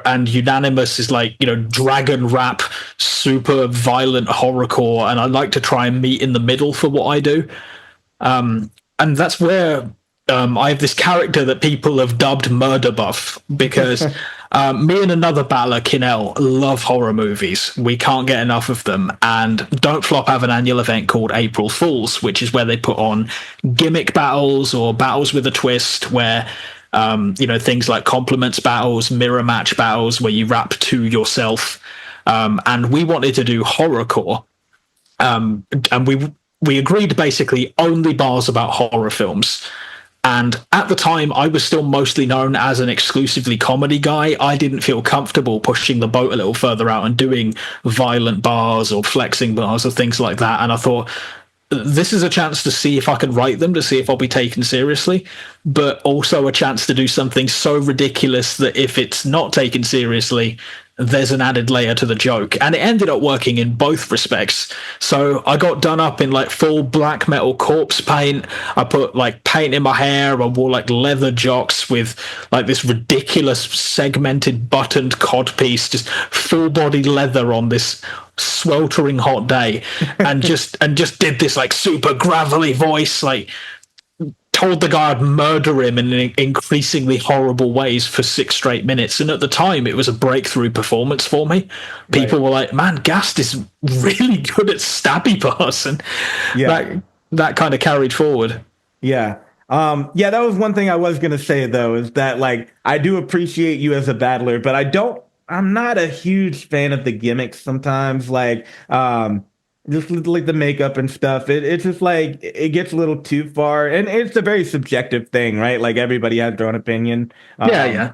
B: and Unanimous is like, dragon rap, super violent horrorcore, and I like to try and meet in the middle for what I do. And that's where I have this character that people have dubbed Murder Buff, because me and another battler, Kinnell, love horror movies. We can't get enough of them. And Don't Flop have an annual event called April Fools, which is where they put on gimmick battles or battles with a twist, where things like compliments battles, mirror match battles, where you rap to yourself. And we wanted to do horrorcore. And we agreed basically only bars about horror films. And at the time, I was still mostly known as an exclusively comedy guy. I didn't feel comfortable pushing the boat a little further out and doing violent bars or flexing bars or things like that. And I thought, this is a chance to see if I can write them, to see if I'll be taken seriously, but also a chance to do something so ridiculous that if it's not taken seriously, there's an added layer to the joke. And it ended up working in both respects. So I got done up in like full black metal corpse paint. I put like paint in my hair. I wore like leather jocks with like this ridiculous segmented buttoned codpiece, just full body leather on this sweltering hot day, and just did this like super gravelly voice, like told the guy I'd murder him in increasingly horrible ways for 6 straight minutes. And at the time, it was a breakthrough performance for me. People were like, man, Ghast is really good at stabby bars. And that kind of carried forward.
A: Yeah. Yeah, that was one thing I was gonna say though, is that like I do appreciate you as a battler, but I'm not a huge fan of the gimmicks sometimes. Like just like the makeup and stuff. It's just like it gets a little too far. And it's a very subjective thing, right? Like everybody has their own opinion.
B: Yeah,
A: Um
B: yeah.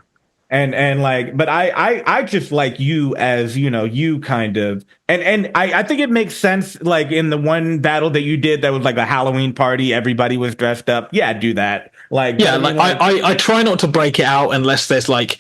A: and like but I just like you as you kind of and I think it makes sense like in the one battle that you did that was like a Halloween party, everybody was dressed up. Yeah, do that. Like but
B: Yeah,
A: I mean
B: like
A: like
B: I try not to break it out unless there's like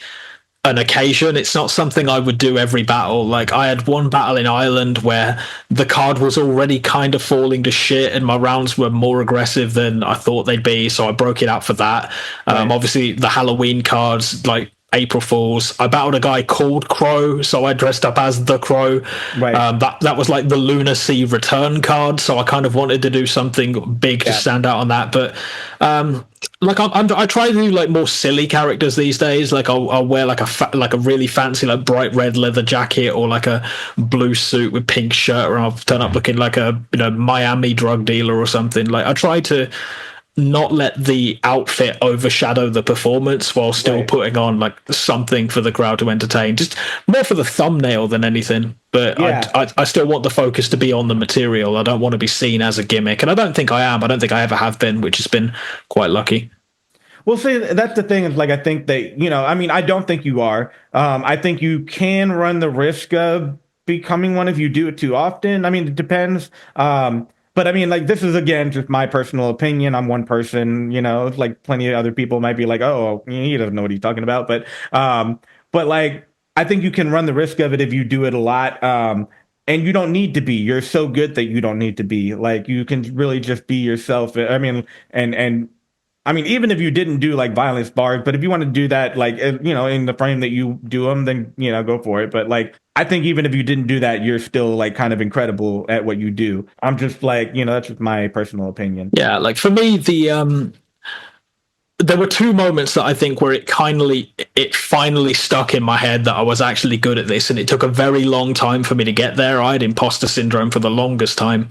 B: an occasion. It's not something I would do every battle. Like I had one battle in Ireland where the card was already kind of falling to shit and my rounds were more aggressive than I thought they'd be, so I broke it out for that.
A: right,
B: Obviously the Halloween cards, like April Fools. I battled a guy called Crow, so I dressed up as the Crow.
A: right.
B: That was like the Lunacy return card, so I kind of wanted to do something big to
A: Yeah.
B: stand out on that. But like I try to do like more silly characters these days. Like I'll wear like like a really fancy like bright red leather jacket or like a blue suit with pink shirt, or I'll turn up looking like a Miami drug dealer or something. Like I try to not let the outfit overshadow the performance while still
A: Right.
B: putting on like something for the crowd to entertain. Just more for the thumbnail than anything. But
A: Yeah.
B: I still want the focus to be on the material. I don't want to be seen as a gimmick, and I don't think I am. I don't think I ever have been, which has been quite lucky.
A: Well, see, that's the thing is like I think that I mean, I don't think you are. I think you can run the risk of becoming one if you do it too often. I mean, it depends. But I mean, like this is again just my personal opinion. I'm one person. It's like plenty of other people might be like, oh, he doesn't know what he's talking about. But like I think you can run the risk of it if you do it a lot. And you don't need to be. You're so good that you don't need to be. Like you can really just be yourself. I mean, and I mean, even if you didn't do like violence bars, but if you want to do that, like, in the frame that you do them, then, go for it. But like, I think even if you didn't do that, you're still like kind of incredible at what you do. I'm just like, that's just my personal opinion.
B: Yeah, like for me, there were two moments that I think where it finally stuck in my head that I was actually good at this, and it took a very long time for me to get there. I had imposter syndrome for the longest time.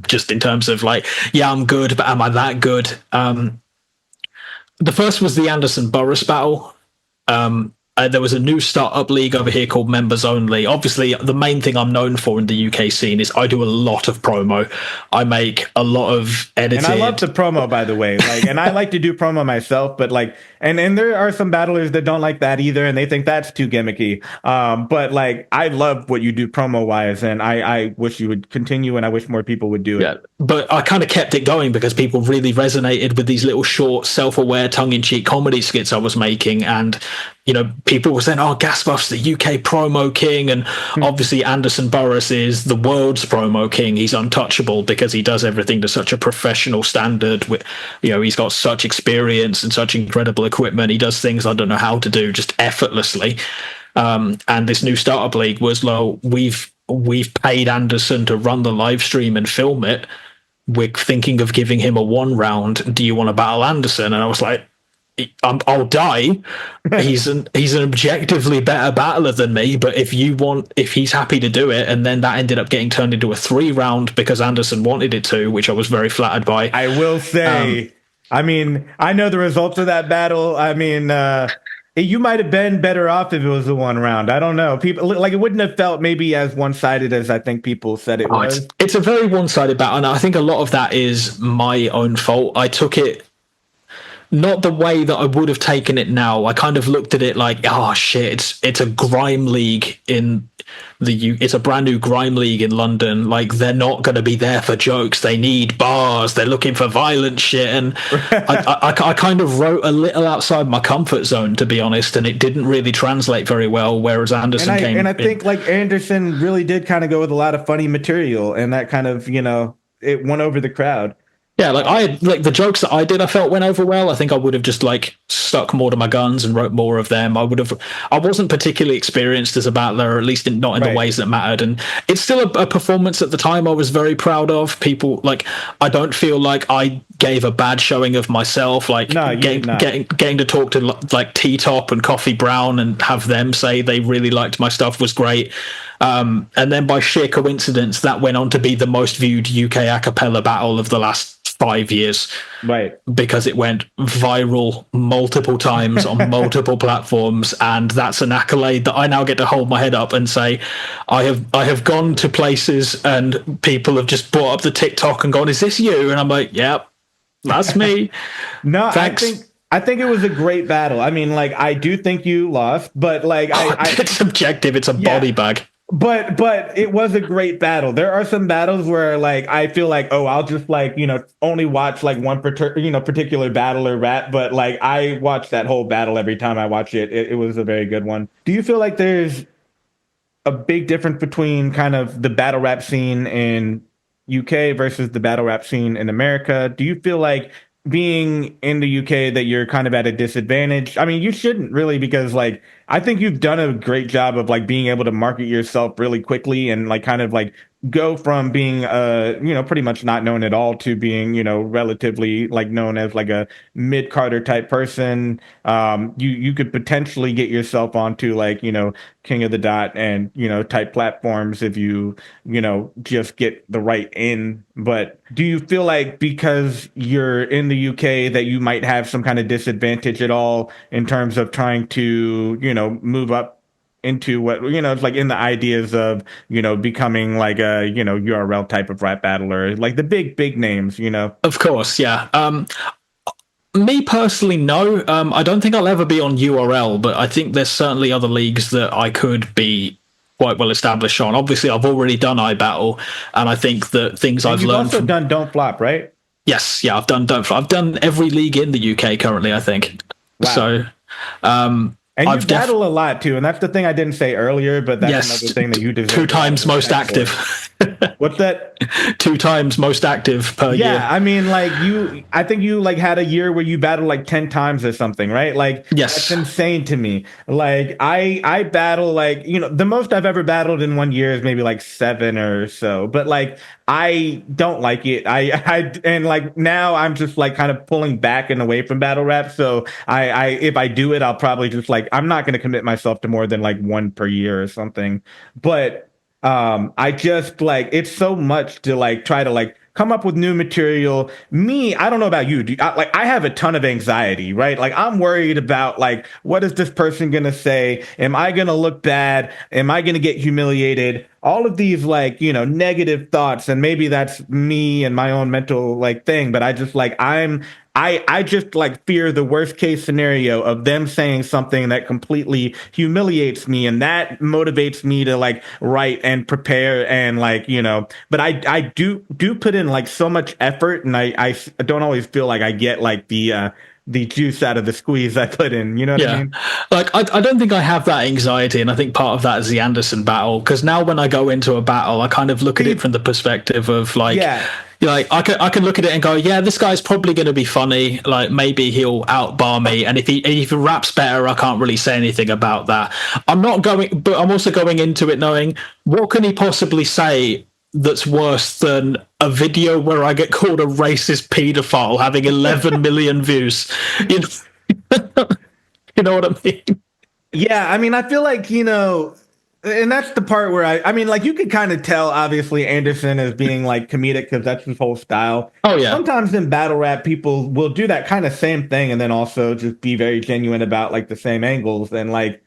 B: Just in terms of like, yeah, I'm good, but am I that good? The first was the Anderson Burris battle. There was a new startup league over here called Members Only. Obviously, the main thing I'm known for in the UK scene is I do a lot of promo. I make a lot of edited.
A: And I love the promo, by the way. Like, and I like to do promo myself, but like, and there are some battlers that don't like that either, and they think that's too gimmicky. But like, I love what you do promo wise, and I wish you would continue, and I wish more people would do it.
B: Yeah, but I kind of kept it going because people really resonated with these little short, self-aware, tongue-in-cheek comedy skits I was making, and people were saying, "Oh, Ghast Buff's the UK promo king," and obviously Anderson Burris is the world's promo king. He's untouchable because he does everything to such a professional standard. With he's got such experience and such incredible equipment. He does things I don't know how to do just effortlessly. And this new startup league was, well, we've paid Anderson to run the live stream and film it. We're thinking of giving him a 1 round. Do you want to battle Anderson? And I was like, I'll die. He's an objectively better battler than me, but if he's happy to do it, and then that ended up getting turned into a 3 round because Anderson wanted it to, which I was very flattered by.
A: I will say, I mean, I know the results of that battle. I mean, you might have been better off if it was a 1 round. I don't know. People like it wouldn't have felt maybe as one-sided as I think people said it was.
B: It's a very one-sided battle, and I think a lot of that is my own fault. I took it not the way that I would have taken it now. I kind of looked at it like, oh shit, it's a grime league in it's a brand new grime league in London. Like, they're not going to be there for jokes. They need bars. They're looking for violent shit. And I kind of wrote a little outside my comfort zone, to be honest, and it didn't really translate very well. Whereas Anderson came,
A: and I think like Anderson really did kind of go with a lot of funny material, and that kind of it won over the crowd.
B: Yeah, like I like the jokes that I did, I felt went over well. I think I would have just like stuck more to my guns and wrote more of them. I wasn't particularly experienced as a battler, or at least not in the ways that mattered. And it's still a performance at the time I was very proud of. People like, I don't feel like I gave a bad showing of myself. Like getting to talk to like T-Top and Coffee Brown and have them say they really liked my stuff was great. And then by sheer coincidence, that went on to be the most viewed UK a cappella battle of the last 5 years
A: Right.
B: because it went viral multiple times on multiple platforms, and that's an accolade that I now get to hold my head up and say, I have gone to places and people have just brought up the TikTok and gone, "Is this you?" And I'm like, "Yep, that's me."
A: No,
B: Thanks.
A: I think it was a great battle. I mean, like I do think you lost, but like
B: It's subjective. It's a
A: yeah,
B: body bag.
A: but it was a great battle. There are some battles where like I feel like, oh, I'll just like, only watch like one particular battle or rap, but like I watch that whole battle every time I watch it. It was a very good one. Do you feel like there's a big difference between kind of the battle rap scene in UK versus the battle rap scene in America? Do you feel like being in the UK that you're kind of at a disadvantage? I mean, you shouldn't really, because like I think you've done a great job of like being able to market yourself really quickly and like kind of like go from being pretty much not known at all to being relatively like known as like a mid Carter type person. You could potentially get yourself onto like King of the Dot and type platforms if just get the right in. But do you feel like because you're in the UK that you might have some kind of disadvantage at all in terms of trying to move up into what it's like in the ideas of becoming like a URL type of rap battler, like the big names?
B: Of course, yeah. Me personally, no. I don't think I'll ever be on URL, but I think there's certainly other leagues that I could be quite well established on. Obviously, I've already done iBattle, and I think that things
A: And
B: I've
A: you've
B: learned
A: also
B: from.
A: done Don't Flop, right?
B: Yes, yeah, I've done Don't. I've done every league in the UK currently, I think.
A: Wow.
B: So, um,
A: And you
B: I've
A: battle a lot too, and that's the thing I didn't say earlier, but that's another
B: yes,
A: thing that you deserve.
B: two times most active.
A: What's that?
B: 2 times most active per year.
A: Yeah, I mean, like I think you like had a year where you battled like 10 times or something, right? Like,
B: Yes.
A: that's insane to me. Like, I battle like, the most I've ever battled in one year is maybe like 7 or so, but like, I don't like it. And like now I'm just like kind of pulling back and away from battle rap. So if I do it, I'll probably just like, I'm not going to commit myself to more than like one per year or something. But I just like it's so much to like try to like come up with new material. Me, I don't know about you. I have a ton of anxiety, right? Like I'm worried about like what is this person gonna say? Am I gonna look bad? Am I gonna get humiliated? All of these like negative thoughts, and maybe that's me and my own mental like thing. But I just like I just like fear the worst case scenario of them saying something that completely humiliates me, and that motivates me to like write and prepare and like but I do put in like so much effort, and I don't always feel like I get like the juice out of the squeeze I put in. You know what I mean?
B: Like I don't think I have that anxiety, and I think part of that is the Anderson battle, because now when I go into a battle I kind of look at it from the perspective of like like I can look at it and go, yeah, this guy's probably going to be funny, like maybe he'll outbar me, and if he raps better I can't really say anything about that. But I'm also going into it knowing what can he possibly say that's worse than a video where I get called a racist paedophile having 11 million views. You know, you know what I mean?
A: Yeah, I mean, I feel like, and that's the part where I mean, like, you could kind of tell, obviously, Anderson as being like comedic because that's his whole style.
B: Oh, yeah.
A: Sometimes in battle rap, people will do that kind of same thing and then also just be very genuine about like the same angles. And like,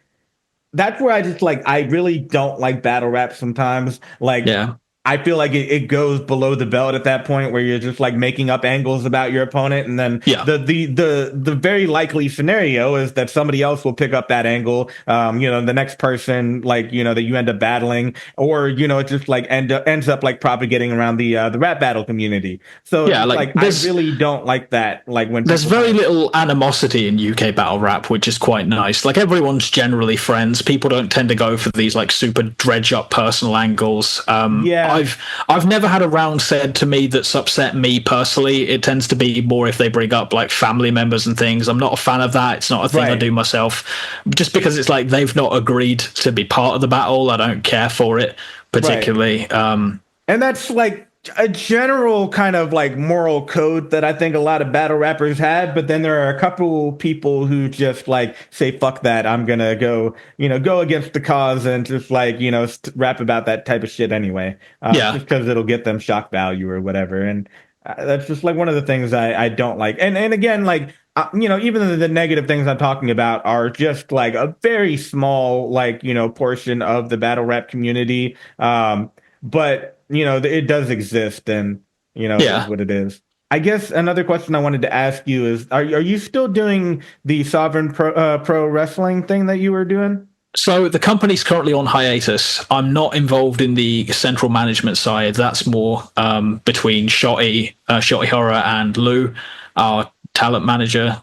A: that's where I just like, I really don't like battle rap sometimes. Like,
B: Yeah.
A: I feel like it goes below the belt at that point where you're just like making up angles about your opponent, and then
B: Yeah.
A: the very likely scenario is that somebody else will pick up that angle. The next person like that you end up battling, or it just like ends up like propagating around the rap battle community. So
B: Yeah,
A: like I really don't like that. Like when
B: there's very little animosity in UK battle rap, which is quite nice. Like everyone's generally friends. People don't tend to go for these like super dredge up personal angles.
A: Yeah.
B: I've never had a round said to me that's upset me personally. It tends to be more if they bring up like family members and things. I'm not a fan of that. It's not a thing I do myself. Just because it's like they've not agreed to be part of the battle, I don't care for it particularly.
A: And that's like a general kind of like moral code that I think a lot of battle rappers have, but then there are a couple people who just like say fuck that, I'm gonna go against the cause and just like rap about that type of shit anyway, just because it'll get them shock value or whatever. And That's just like one of the things I don't like. And again, like even the negative things I'm talking about are just like a very small like portion of the battle rap community. But it does exist, and it is
B: Yeah.
A: what it is. I guess another question I wanted to ask you is: are you still doing the Sovereign Pro Wrestling thing that you were doing?
B: So the company's currently on hiatus. I'm not involved in the central management side. That's more between Shotty Horror, and Lou, our talent manager.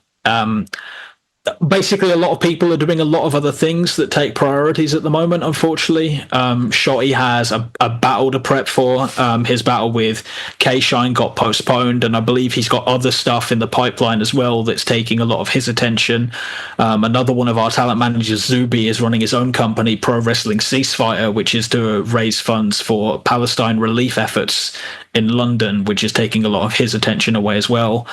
B: Basically, a lot of people are doing a lot of other things that take priorities at the moment, unfortunately. Shotty has a battle to prep for. His battle with K Shine got postponed, and I believe he's got other stuff in the pipeline as well that's taking a lot of his attention. Another one of our talent managers, Zuby, is running his own company, Pro Wrestling Ceasefire, which is to raise funds for Palestine relief efforts in London, which is taking a lot of his attention away as well.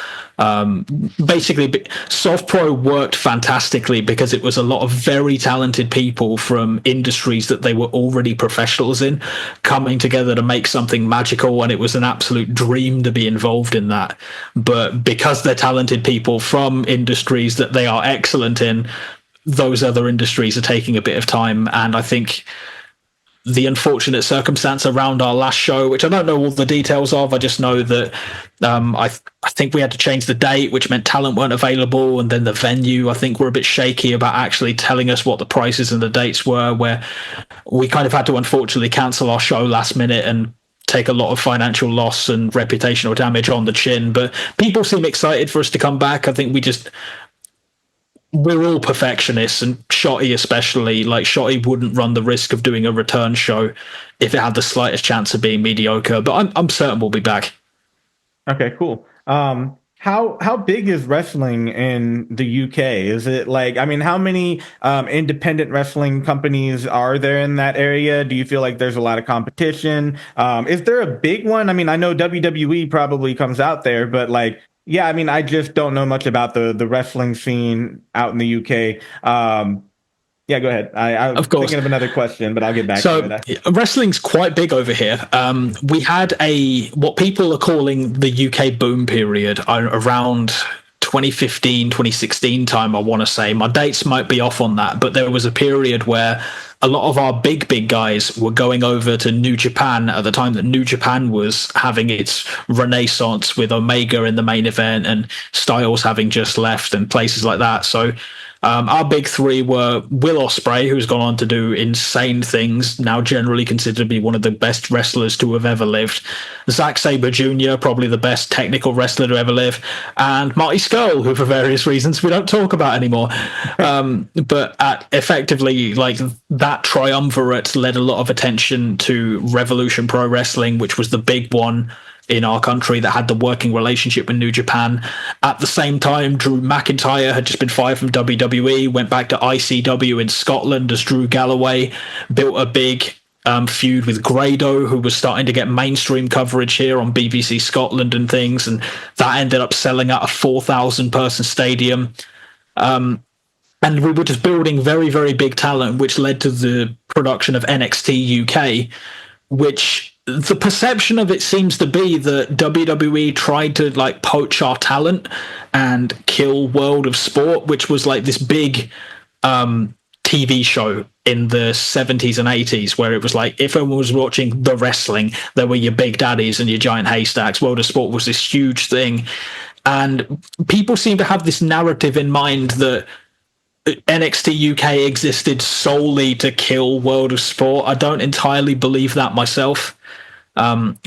B: Basically, Soft Pro worked fantastically because it was a lot of very talented people from industries that they were already professionals in coming together to make something magical, and it was an absolute dream to be involved in that. But because they're talented people from industries that they are excellent in, those other industries are taking a bit of time, and I think the unfortunate circumstance around our last show, which I don't know all the details of. I just know that I think we had to change the date, which meant talent weren't available, and then the venue, I think, were a bit shaky about actually telling us what the prices and the dates were, where we kind of had to unfortunately cancel our show last minute and take a lot of financial loss and reputational damage on the chin. But people seem excited for us to come back. I think we're all perfectionists, and Shotty especially. Like, Shotty wouldn't run the risk of doing a return show if it had the slightest chance of being mediocre. But I'm certain we'll be back.
A: Okay, cool. How big is wrestling in the UK? Is it like, I mean, how many independent wrestling companies are there in that area? Do you feel like there's a lot of competition? Is there a big one? I mean, I know WWE probably comes out there, but like, yeah, I mean, I just don't know much about the wrestling scene out in the UK. Yeah, go ahead. I was
B: Of course.
A: thinking of another question, but I'll get back to it.
B: Wrestling's quite big over here. We had what people are calling the UK boom period around 2015, 2016 time, I want to say. My dates might be off on that, but there was a period where a lot of our big guys were going over to New Japan at the time that New Japan was having its renaissance, with Omega in the main event and Styles having just left and places like that. So our big three were Will Ospreay, who's gone on to do insane things, now generally considered to be one of the best wrestlers to have ever lived. Zack Sabre Jr., probably the best technical wrestler to ever live, and Marty Scurll, who for various reasons we don't talk about anymore. But effectively, like, that triumvirate led a lot of attention to Revolution Pro Wrestling, which was the big one in our country that had the working relationship with New Japan. At the same time, Drew McIntyre had just been fired from WWE, went back to ICW in Scotland as Drew Galloway, built a big feud with Grado, who was starting to get mainstream coverage here on BBC Scotland and things, and that ended up selling out a 4,000 person stadium. And we were just building very, very big talent, which led to the production of NXT UK, which the perception of it seems to be that WWE tried to like poach our talent and kill World of Sport, which was like this big TV show in the 70s and 80s, where it was like, if everyone was watching the wrestling, there were your big daddies and your giant haystacks. World of Sport was this huge thing. And people seem to have this narrative in mind that NXT UK existed solely to kill World of Sport. I don't entirely believe that myself.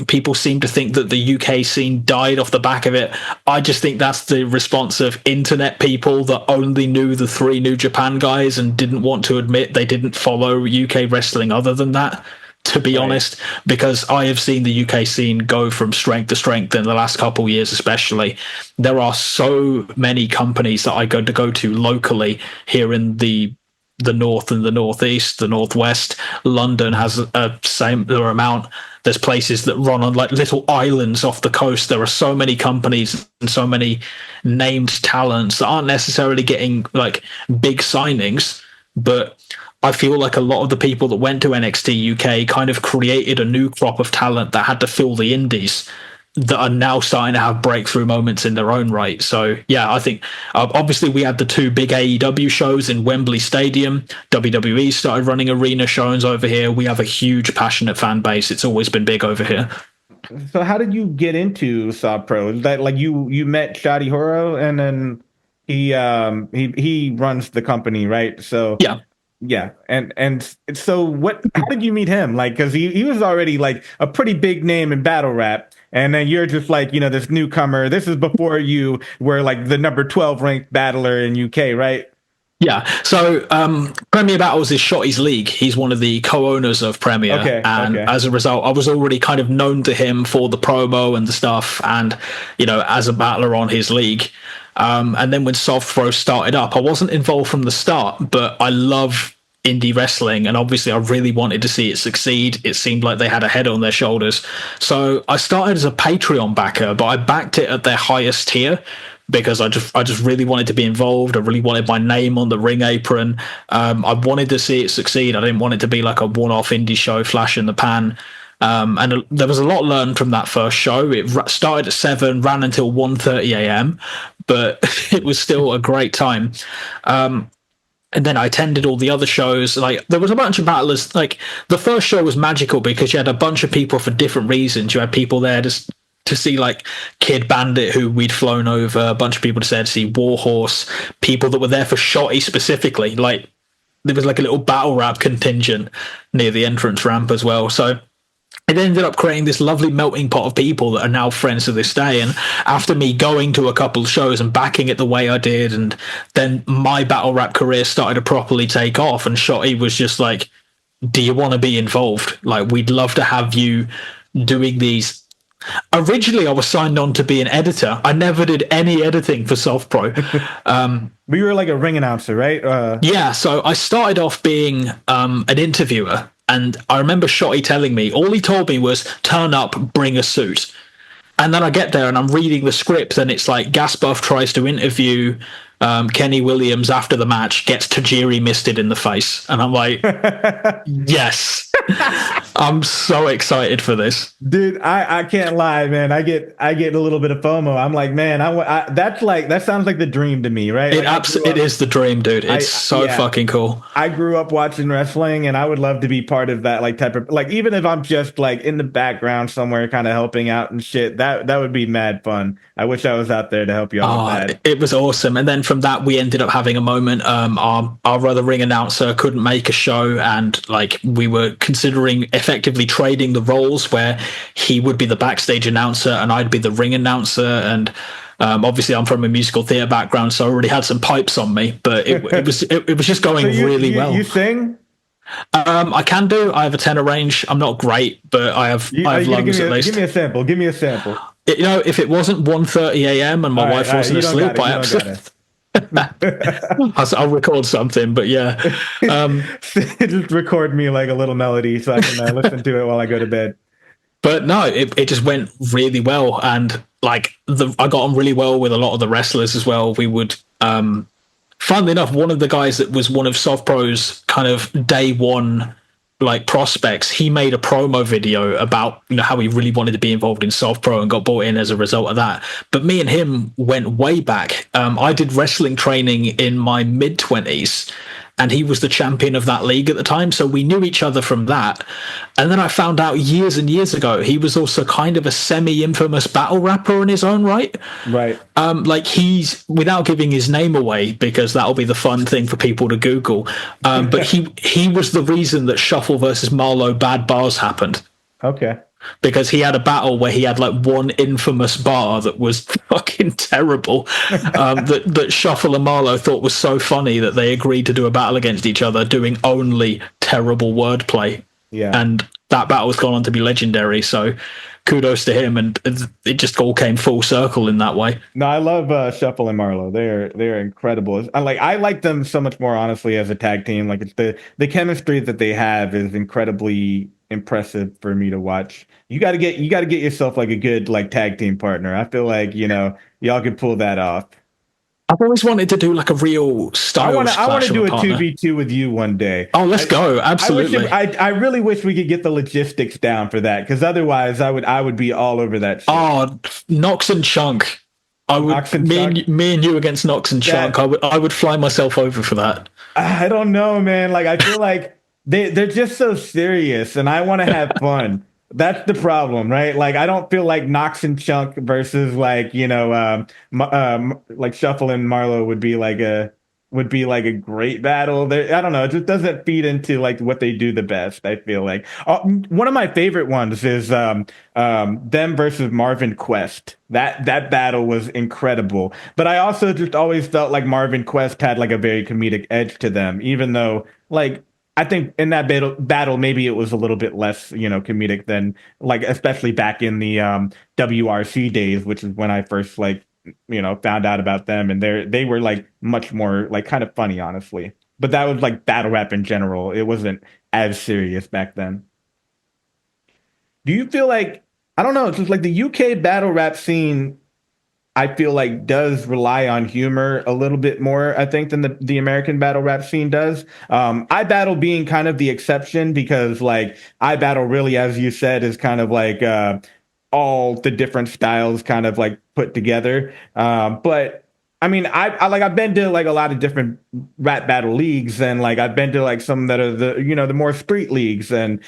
B: People seem to think that the UK scene died off the back of it. I just think that's the response of internet people that only knew the three New Japan guys and didn't want to admit they didn't follow UK wrestling other than that, to be honest, because I have seen the UK scene go from strength to strength in the last couple of years especially. There are so many companies that I go to locally here in the north and the northeast, the northwest. London has a similar amount. There's places that run on like little islands off the coast. There are so many companies and so many named talents that aren't necessarily getting like big signings, but I feel like a lot of the people that went to NXT UK kind of created a new crop of talent that had to fill the indies. that are now starting to have breakthrough moments in their own right. So yeah, I think obviously we had the two big AEW shows in Wembley Stadium. WWE started running arena shows over here. We have a huge passionate fan base. It's always been big over here.
A: So how did you get into Saw Pro? Is that like you met Shadi Horo and then he runs the company, right? So
B: Yeah.
A: yeah, and so what? How did you meet him? Like, because he was already like a pretty big name in battle rap, and then you're just like this newcomer. This is before you were like the number 12 ranked battler in UK, right?
B: Yeah. So Premier Battles is Shotty's league. He's one of the co-owners of Premier.
A: Okay.
B: And
A: Okay.
B: as a result, I was already kind of known to him for the promo and the stuff and, as a battler on his league. And then when Soft Pro started up, I wasn't involved from the start, but I love indie wrestling. And obviously I really wanted to see it succeed. It seemed like they had a head on their shoulders. So I started as a Patreon backer, but I backed it at their highest tier, because I just really wanted to be involved. I really wanted my name on the ring apron. I wanted to see it succeed. I didn't want it to be like a one-off indie show, flash in the pan. And there was a lot learned from that first show. It started at 7, ran until 1:30 a.m., but it was still a great time. And then I attended all the other shows. Like, there was a bunch of battlers. Like, the first show was magical because you had a bunch of people for different reasons. You had people there to see like Kid Bandit, who we'd flown over, a bunch of people to see Warhorse, people that were there for Shotty specifically. Like, there was like a little battle rap contingent near the entrance ramp as well. So it ended up creating this lovely melting pot of people that are now friends to this day. And after me going to a couple of shows and backing it the way I did, and then my battle rap career started to properly take off, and Shotty was just like, do you want to be involved? Like, we'd love to have you doing these. Originally, I was signed on to be an editor. I never did any editing for Soft Pro.
A: We were like a ring announcer, right?
B: Yeah, so I started off being an interviewer, and I remember Shotty telling me, all he told me was, turn up, bring a suit. And then I get there and I'm reading the script, and it's like Ghast Buff tries to interview Kenny Williams after the match, gets Tajiri misted in the face. And I'm like, yes. I'm so excited for this.
A: Dude, I can't lie, man. I get a little bit of FOMO. I'm like, man, that sounds like the dream to me, right?
B: It is the dream, dude. It's so fucking cool.
A: I grew up watching wrestling, and I would love to be part of that, like, type of, like, even if I'm just like in the background somewhere, kind of helping out and shit. That would be mad fun. I wish I was out there to help you out with that.
B: It was awesome. And then from that, we ended up having a moment. Our other ring announcer couldn't make a show, and like we were considering effectively trading the roles, where he would be the backstage announcer and I'd be the ring announcer. And obviously I'm from a musical theater background, so I already had some pipes on me, but it was just going really well.
A: You sing?
B: I can do. I have a tenor range. I'm not great, but I have lungs at least.
A: Give me a sample. Give me a sample.
B: If it wasn't 1:30 a.m. and my wife wasn't asleep, I'll record something, but yeah.
A: Just record me like a little melody so I can listen to it while I go to bed.
B: But no, it just went really well, and like I got on really well with a lot of the wrestlers as well. We would, funnily enough, one of the guys that was one of Soft Pro's kind of day one like prospects, he made a promo video about how he really wanted to be involved in Soft Pro and got brought in as a result of that. But me and him went way back. I did wrestling training in my mid-20s, and he was the champion of that league at the time, so we knew each other from that. And then I found out years and years ago he was also kind of a semi-infamous battle rapper in his own right.
A: Right.
B: Like, he's, without giving his name away, because that'll be the fun thing for people to Google, but he was the reason that Shuffle versus Marlowe Bad Bars happened.
A: Okay.
B: Because he had a battle where he had like one infamous bar that was fucking terrible, that Shuffle and Marlowe thought was so funny that they agreed to do a battle against each other doing only terrible wordplay.
A: Yeah.
B: And that battle has gone on to be legendary. So kudos to him, and it just all came full circle in that way.
A: No, I love Shuffle and Marlowe. They're incredible. I like them so much more, honestly, as a tag team. Like, it's the chemistry that they have is incredibly impressive for me to watch. You got to get yourself like a good like tag team partner. I feel like y'all could pull that off.
B: I've always wanted to do like a real styles
A: I want
B: clash
A: to
B: of
A: do
B: a
A: a
B: partner.
A: 2v2 with you one day.
B: Oh, let's go.
A: I wish
B: Absolutely.
A: I really wish we could get the logistics down for that, because otherwise I would be all over that shit.
B: Oh, Nox and Chunk. I would
A: Knox and Chuck.
B: me and you against Nox and Chunk.
A: That
B: I would fly myself over for that.
A: I don't know, man. Like I feel like they're just so serious, and I want to have fun. That's the problem, right? Like I don't feel like Knox and Chunk versus like like Shuffle and Marlowe would be like a great battle. I don't know. It just doesn't feed into like what they do the best. I feel like one of my favorite ones is them versus Marvin Quest. That battle was incredible. But I also just always felt like Marvin Quest had like a very comedic edge to them, even though like I think in that battle maybe it was a little bit less comedic than like especially back in the WRC days, which is when I first like found out about them, and they were like much more like kind of funny, honestly. But that was like battle rap in general. It wasn't as serious back then. Do you feel like I don't know, it's just like the UK battle rap scene I feel like does rely on humor a little bit more, I think, than the American battle rap scene does. I battle being kind of the exception because like I battle really, as you said, is kind of like all the different styles kind of like put together. But I mean, I like I've been to like a lot of different rap battle leagues, and like I've been to like some that are the more street leagues, and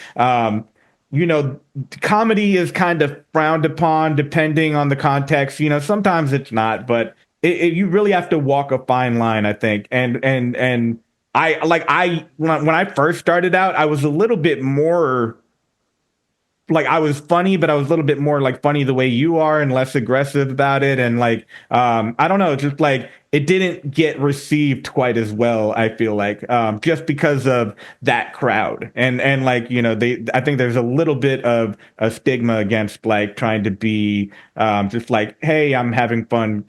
A: you know, comedy is kind of frowned upon depending on the context. Sometimes it's not, but you really have to walk a fine line, I think. And when I first started out, I was a little bit more like I was funny, but I was a little bit more like funny the way you are and less aggressive about it. And like, I don't know, just like it didn't get received quite as well, I feel like, just because of that crowd. And like, I think there's a little bit of a stigma against like trying to be just like, hey, I'm having fun,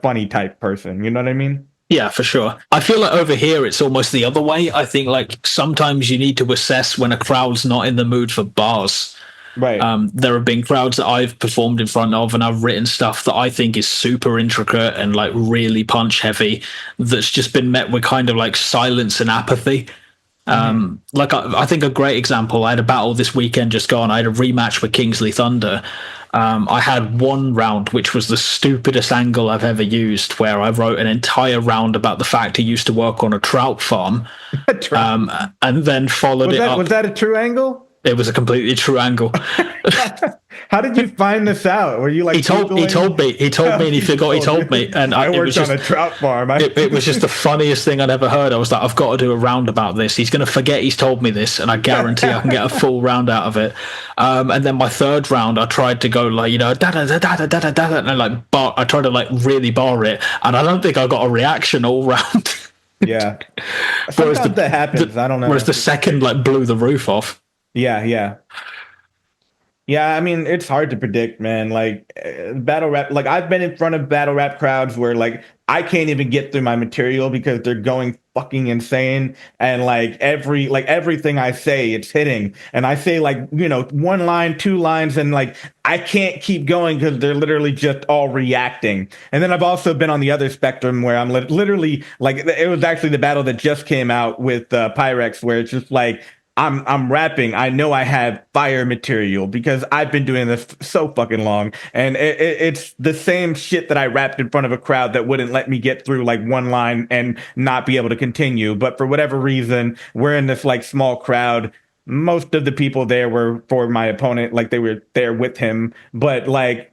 A: funny type person. You know what I mean?
B: Yeah, for sure. I feel like over here it's almost the other way. I think like sometimes you need to assess when a crowd's not in the mood for bars.
A: Right.
B: There have been crowds that I've performed in front of, and I've written stuff that I think is super intricate and like really punch heavy. That's just been met with kind of like silence and apathy. Like I think a great example. I had a battle this weekend just gone. I had a rematch with Kingsley Thunder. I had one round which was the stupidest angle I've ever used, where I wrote an entire round about the fact he used to work on a trout farm, and then followed it up.
A: Was that a true angle?
B: It was a completely true angle.
A: How did you find this out? Were you like
B: he told me, and he forgot he told me, and
A: I worked
B: it was just,
A: on a trout farm.
B: It was just the funniest thing I'd ever heard. I was like, I've got to do a round about this. He's going to forget he's told me this, and I guarantee I can get a full round out of it. And then my third round, I tried to go like da da da da da da da, and I tried to like really bar it, and I don't think I got a reaction all round.
A: Yeah, sometimes that happens. I don't know.
B: Whereas the second like blew the roof off.
A: Yeah. Yeah, I mean, it's hard to predict, man. Like battle rap, like I've been in front of battle rap crowds where like I can't even get through my material because they're going fucking insane, and like everything I say, it's hitting, and I say like one line, two lines, and like I can't keep going because they're literally just all reacting. And then I've also been on the other spectrum where I'm literally like it was actually the battle that just came out with Pyrex, where it's just like I'm rapping. I know I have fire material because I've been doing this so fucking long, and it's the same shit that I rapped in front of a crowd that wouldn't let me get through like one line and not be able to continue. But for whatever reason, we're in this like small crowd. Most of the people there were for my opponent, like they were there with him. But like,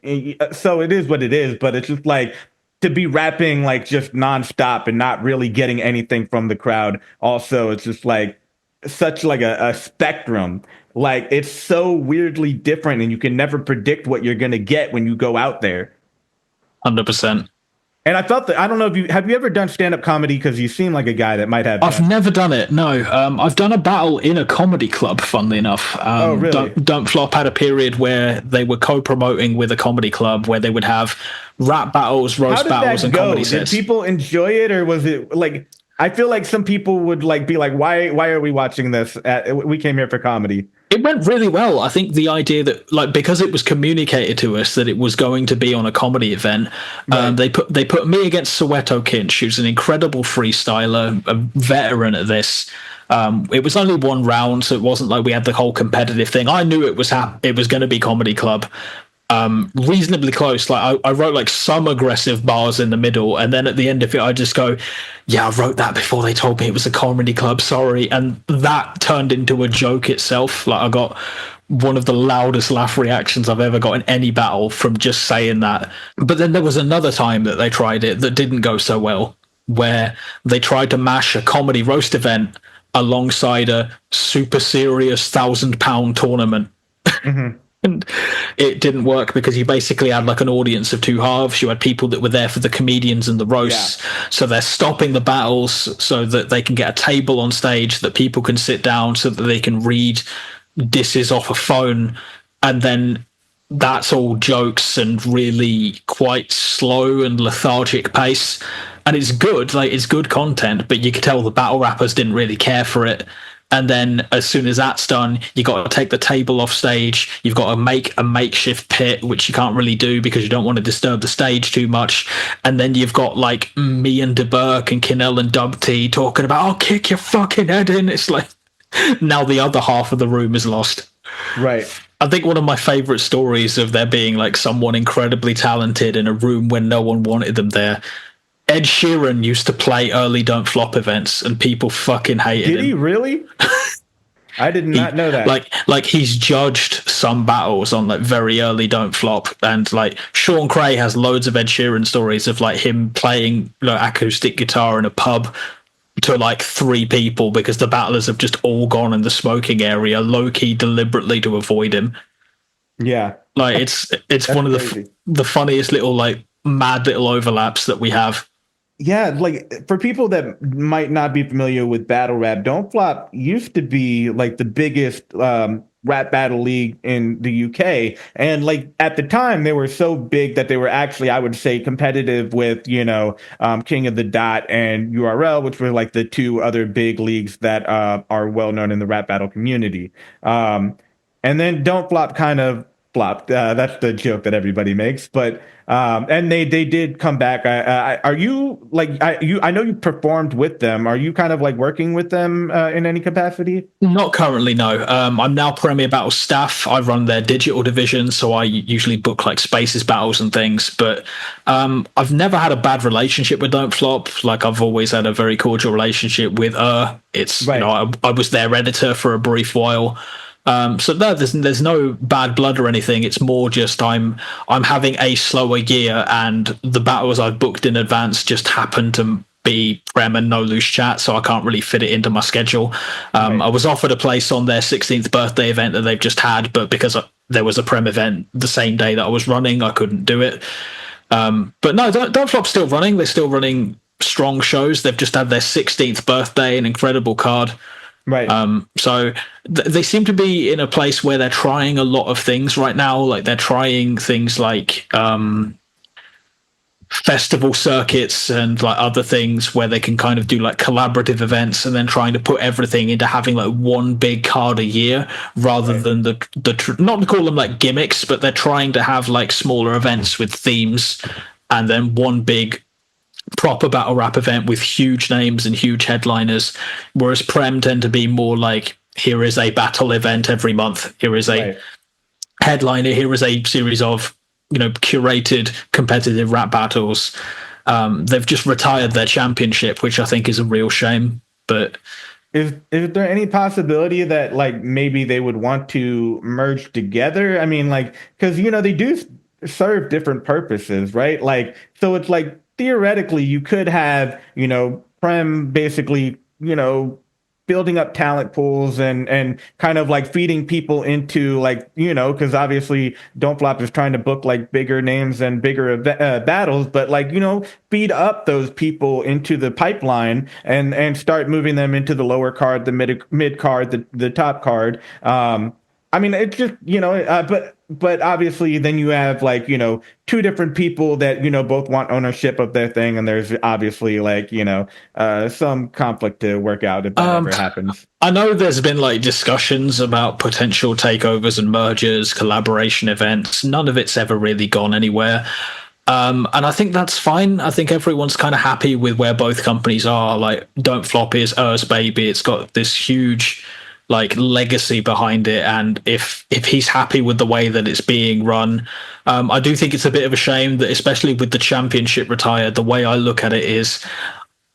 A: so it is what it is. But it's just like to be rapping like just nonstop and not really getting anything from the crowd. Also, it's just like such like a spectrum. Like it's so weirdly different, and you can never predict what you're gonna get when you go out there.
B: 100%.
A: And I felt that I don't know if you have you ever done stand-up comedy, because you seem like a guy that might have.
B: I've never done it. No, I've done a battle in a comedy club. Funnily enough,
A: oh really?
B: Don't Flop had a period where they were co-promoting with a comedy club where they would have rap battles, roast battles, and comedy sets.
A: Did people enjoy it, or was it like? I feel like some people would like be like, why are we watching this? We came here for comedy.
B: It went really well. I think the idea that, like, because it was communicated to us that it was going to be on a comedy event,
A: Right.
B: they put me against Soweto Kinch, who's an incredible freestyler, a veteran at this. It was only one round, so it wasn't like we had the whole competitive thing. I knew it was going to be comedy club, reasonably close. Like I wrote like some aggressive bars in the middle, and then at the end of it, I just go, "Yeah, I wrote that before they told me it was a comedy club. Sorry." And that turned into a joke itself. Like I got one of the loudest laugh reactions I've ever got in any battle from just saying that. But then there was another time that they tried it that didn't go so well, where they tried to mash a comedy roast event alongside a super serious £1,000 tournament.
A: Mm-hmm.
B: And it didn't work because you basically had like an audience of two halves. You had people that were there for the comedians and the roasts. Yeah. So they're stopping the battles so that they can get a table on stage that people can sit down so that they can read disses off a phone. And then that's all jokes and really quite slow and lethargic pace. And it's good, like it's good content, but you could tell the battle rappers didn't really care for it. And then as soon as that's done, you got to take the table off stage. You've got to make a makeshift pit, which you can't really do because you don't want to disturb the stage too much. And then you've got like me and DeBurk and Kinnell and Dub T talking about, "I'll kick your fucking head in." It's like now the other half of the room is lost.
A: Right.
B: I think one of my favorite stories of there being like someone incredibly talented in a room when no one wanted them there. Ed Sheeran used to play early Don't Flop events, and people fucking hated him.
A: Did he really? I did not know that.
B: Like he's judged some battles on like very early Don't Flop, and like Sean Cray has loads of Ed Sheeran stories of like him playing like acoustic guitar in a pub to like 3 people because the battlers have just all gone in the smoking area, low key, deliberately to avoid him.
A: Yeah,
B: like it's one of the funniest little like mad little overlaps that we have.
A: Yeah, like for people that might not be familiar with battle rap, Don't Flop used to be like the biggest rap battle league in the UK. And like at the time they were so big that they were actually, I would say, competitive with, King of the Dot and URL, which were like the 2 other big leagues that are well known in the rap battle community. And then Don't Flop kind of flopped. That's the joke that everybody makes. But and they did come back. Are you like I know you performed with them. Are you kind of like working with them in any capacity?
B: Not currently, no. I'm now Premier Battle staff. I run their digital division, so I usually book like Spaces battles and things. But I've never had a bad relationship with Don't Flop. Like I've always had a very cordial relationship with It's right. I was their editor for a brief while. So no, there's no bad blood or anything. It's more just I'm having a slower year, and the battles I've booked in advance just happen to be Prem and no loose chat, so I can't really fit it into my schedule. Right. I was offered a place on their 16th birthday event that they've just had, but because there was a Prem event the same day that I was running, I couldn't do it. But no, Don't Flop's still running. They're still running strong shows. They've just had their 16th birthday, an incredible card.
A: Right.
B: So they seem to be in a place where they're trying a lot of things right now. Like they're trying things like festival circuits and like other things where they can kind of do like collaborative events, and then trying to put everything into having like one big card a year rather right. than the not to call them like gimmicks, but they're trying to have like smaller events with themes and then one big proper battle rap event with huge names and huge headliners, whereas Prem tend to be more like, here is a battle event every month, here is a right. headliner, here is a series of curated competitive rap battles. They've just retired their championship, which I think is a real shame. But
A: is there any possibility that like maybe they would want to merge together? I mean, like, because they do serve different purposes, right? Like, so it's like theoretically, you could have, Prem basically, building up talent pools and kind of like feeding people into like, because obviously Don't Flop is trying to book like bigger names and bigger battles, but like, feed up those people into the pipeline and start moving them into the lower card, the mid card, the top card. I mean, it's just, but but obviously then you have like, two different people that, both want ownership of their thing. And there's obviously like, some conflict to work out if that
B: Um,
A: ever happens.
B: I know there's been like discussions about potential takeovers and mergers, collaboration events. None of it's ever really gone anywhere. And I think that's fine. I think everyone's kind of happy with where both companies are. Like, Don't Flop is Earth's baby. It's got this huge like legacy behind it, and if he's happy with the way that it's being run, I do think it's a bit of a shame that, especially with the championship retired, the way I look at it is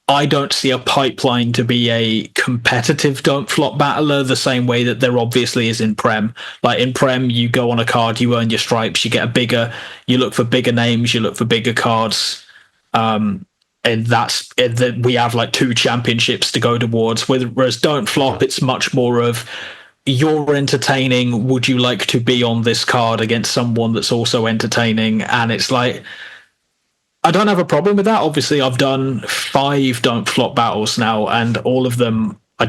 B: I don't see a pipeline to be a competitive Don't Flop battler the same way that there obviously is in Prem. Like in Prem, you go on a card, you earn your stripes, you get a bigger, you look for bigger names, you look for bigger cards. And that's that we have like 2 championships to go towards. Whereas Don't Flop, it's much more of you're entertaining. Would you like to be on this card against someone that's also entertaining? And it's like, I don't have a problem with that. Obviously, I've done 5 Don't Flop battles now, and all of them, I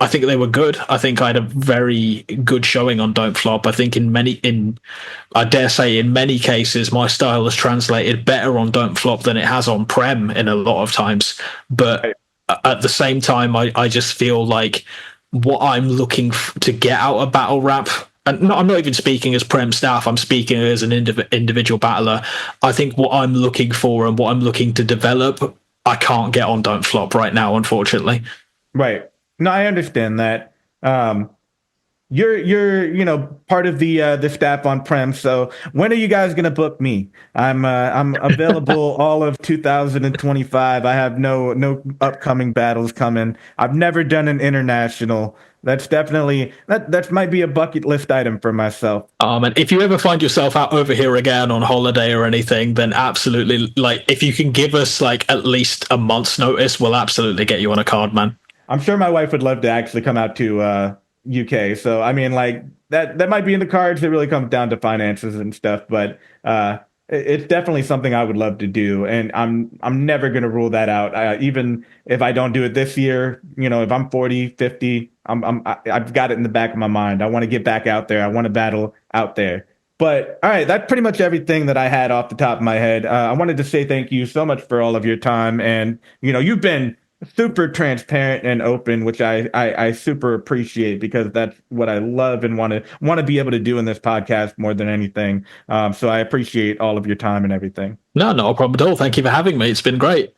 B: think they were good. I think I had a very good showing on Don't Flop. I think I dare say in many cases, my style has translated better on Don't Flop than it has on Prem in a lot of times. But at the same time, I just feel like what I'm looking to get out of battle rap, and I'm not even speaking as Prem staff, I'm speaking as an individual battler. I think what I'm looking for and what I'm looking to develop, I can't get on Don't Flop right now, unfortunately.
A: Right. No, I understand that. You're part of the staff on Prem. So when are you guys gonna book me? I'm available all of 2025. I have no upcoming battles coming. I've never done an international. That's definitely that might be a bucket list item for myself.
B: And if you ever find yourself out over here again on holiday or anything, then absolutely, like, if you can give us like at least a month's notice, we'll absolutely get you on a card, man.
A: I'm sure my wife would love to actually come out to UK. So I mean, like that might be in the cards. It really comes down to finances and stuff, but it's definitely something I would love to do, and I'm never going to rule that out. Even if I don't do it this year, if I'm 40, 50, I've got it in the back of my mind. I want to get back out there. I want to battle out there. But all right, that's pretty much everything that I had off the top of my head. I wanted to say thank you so much for all of your time, and you've been super transparent and open, which I super appreciate, because that's what I love and want to be able to do in this podcast more than anything. So I appreciate all of your time and everything.
B: No, not a problem at all. Thank you for having me. It's been great.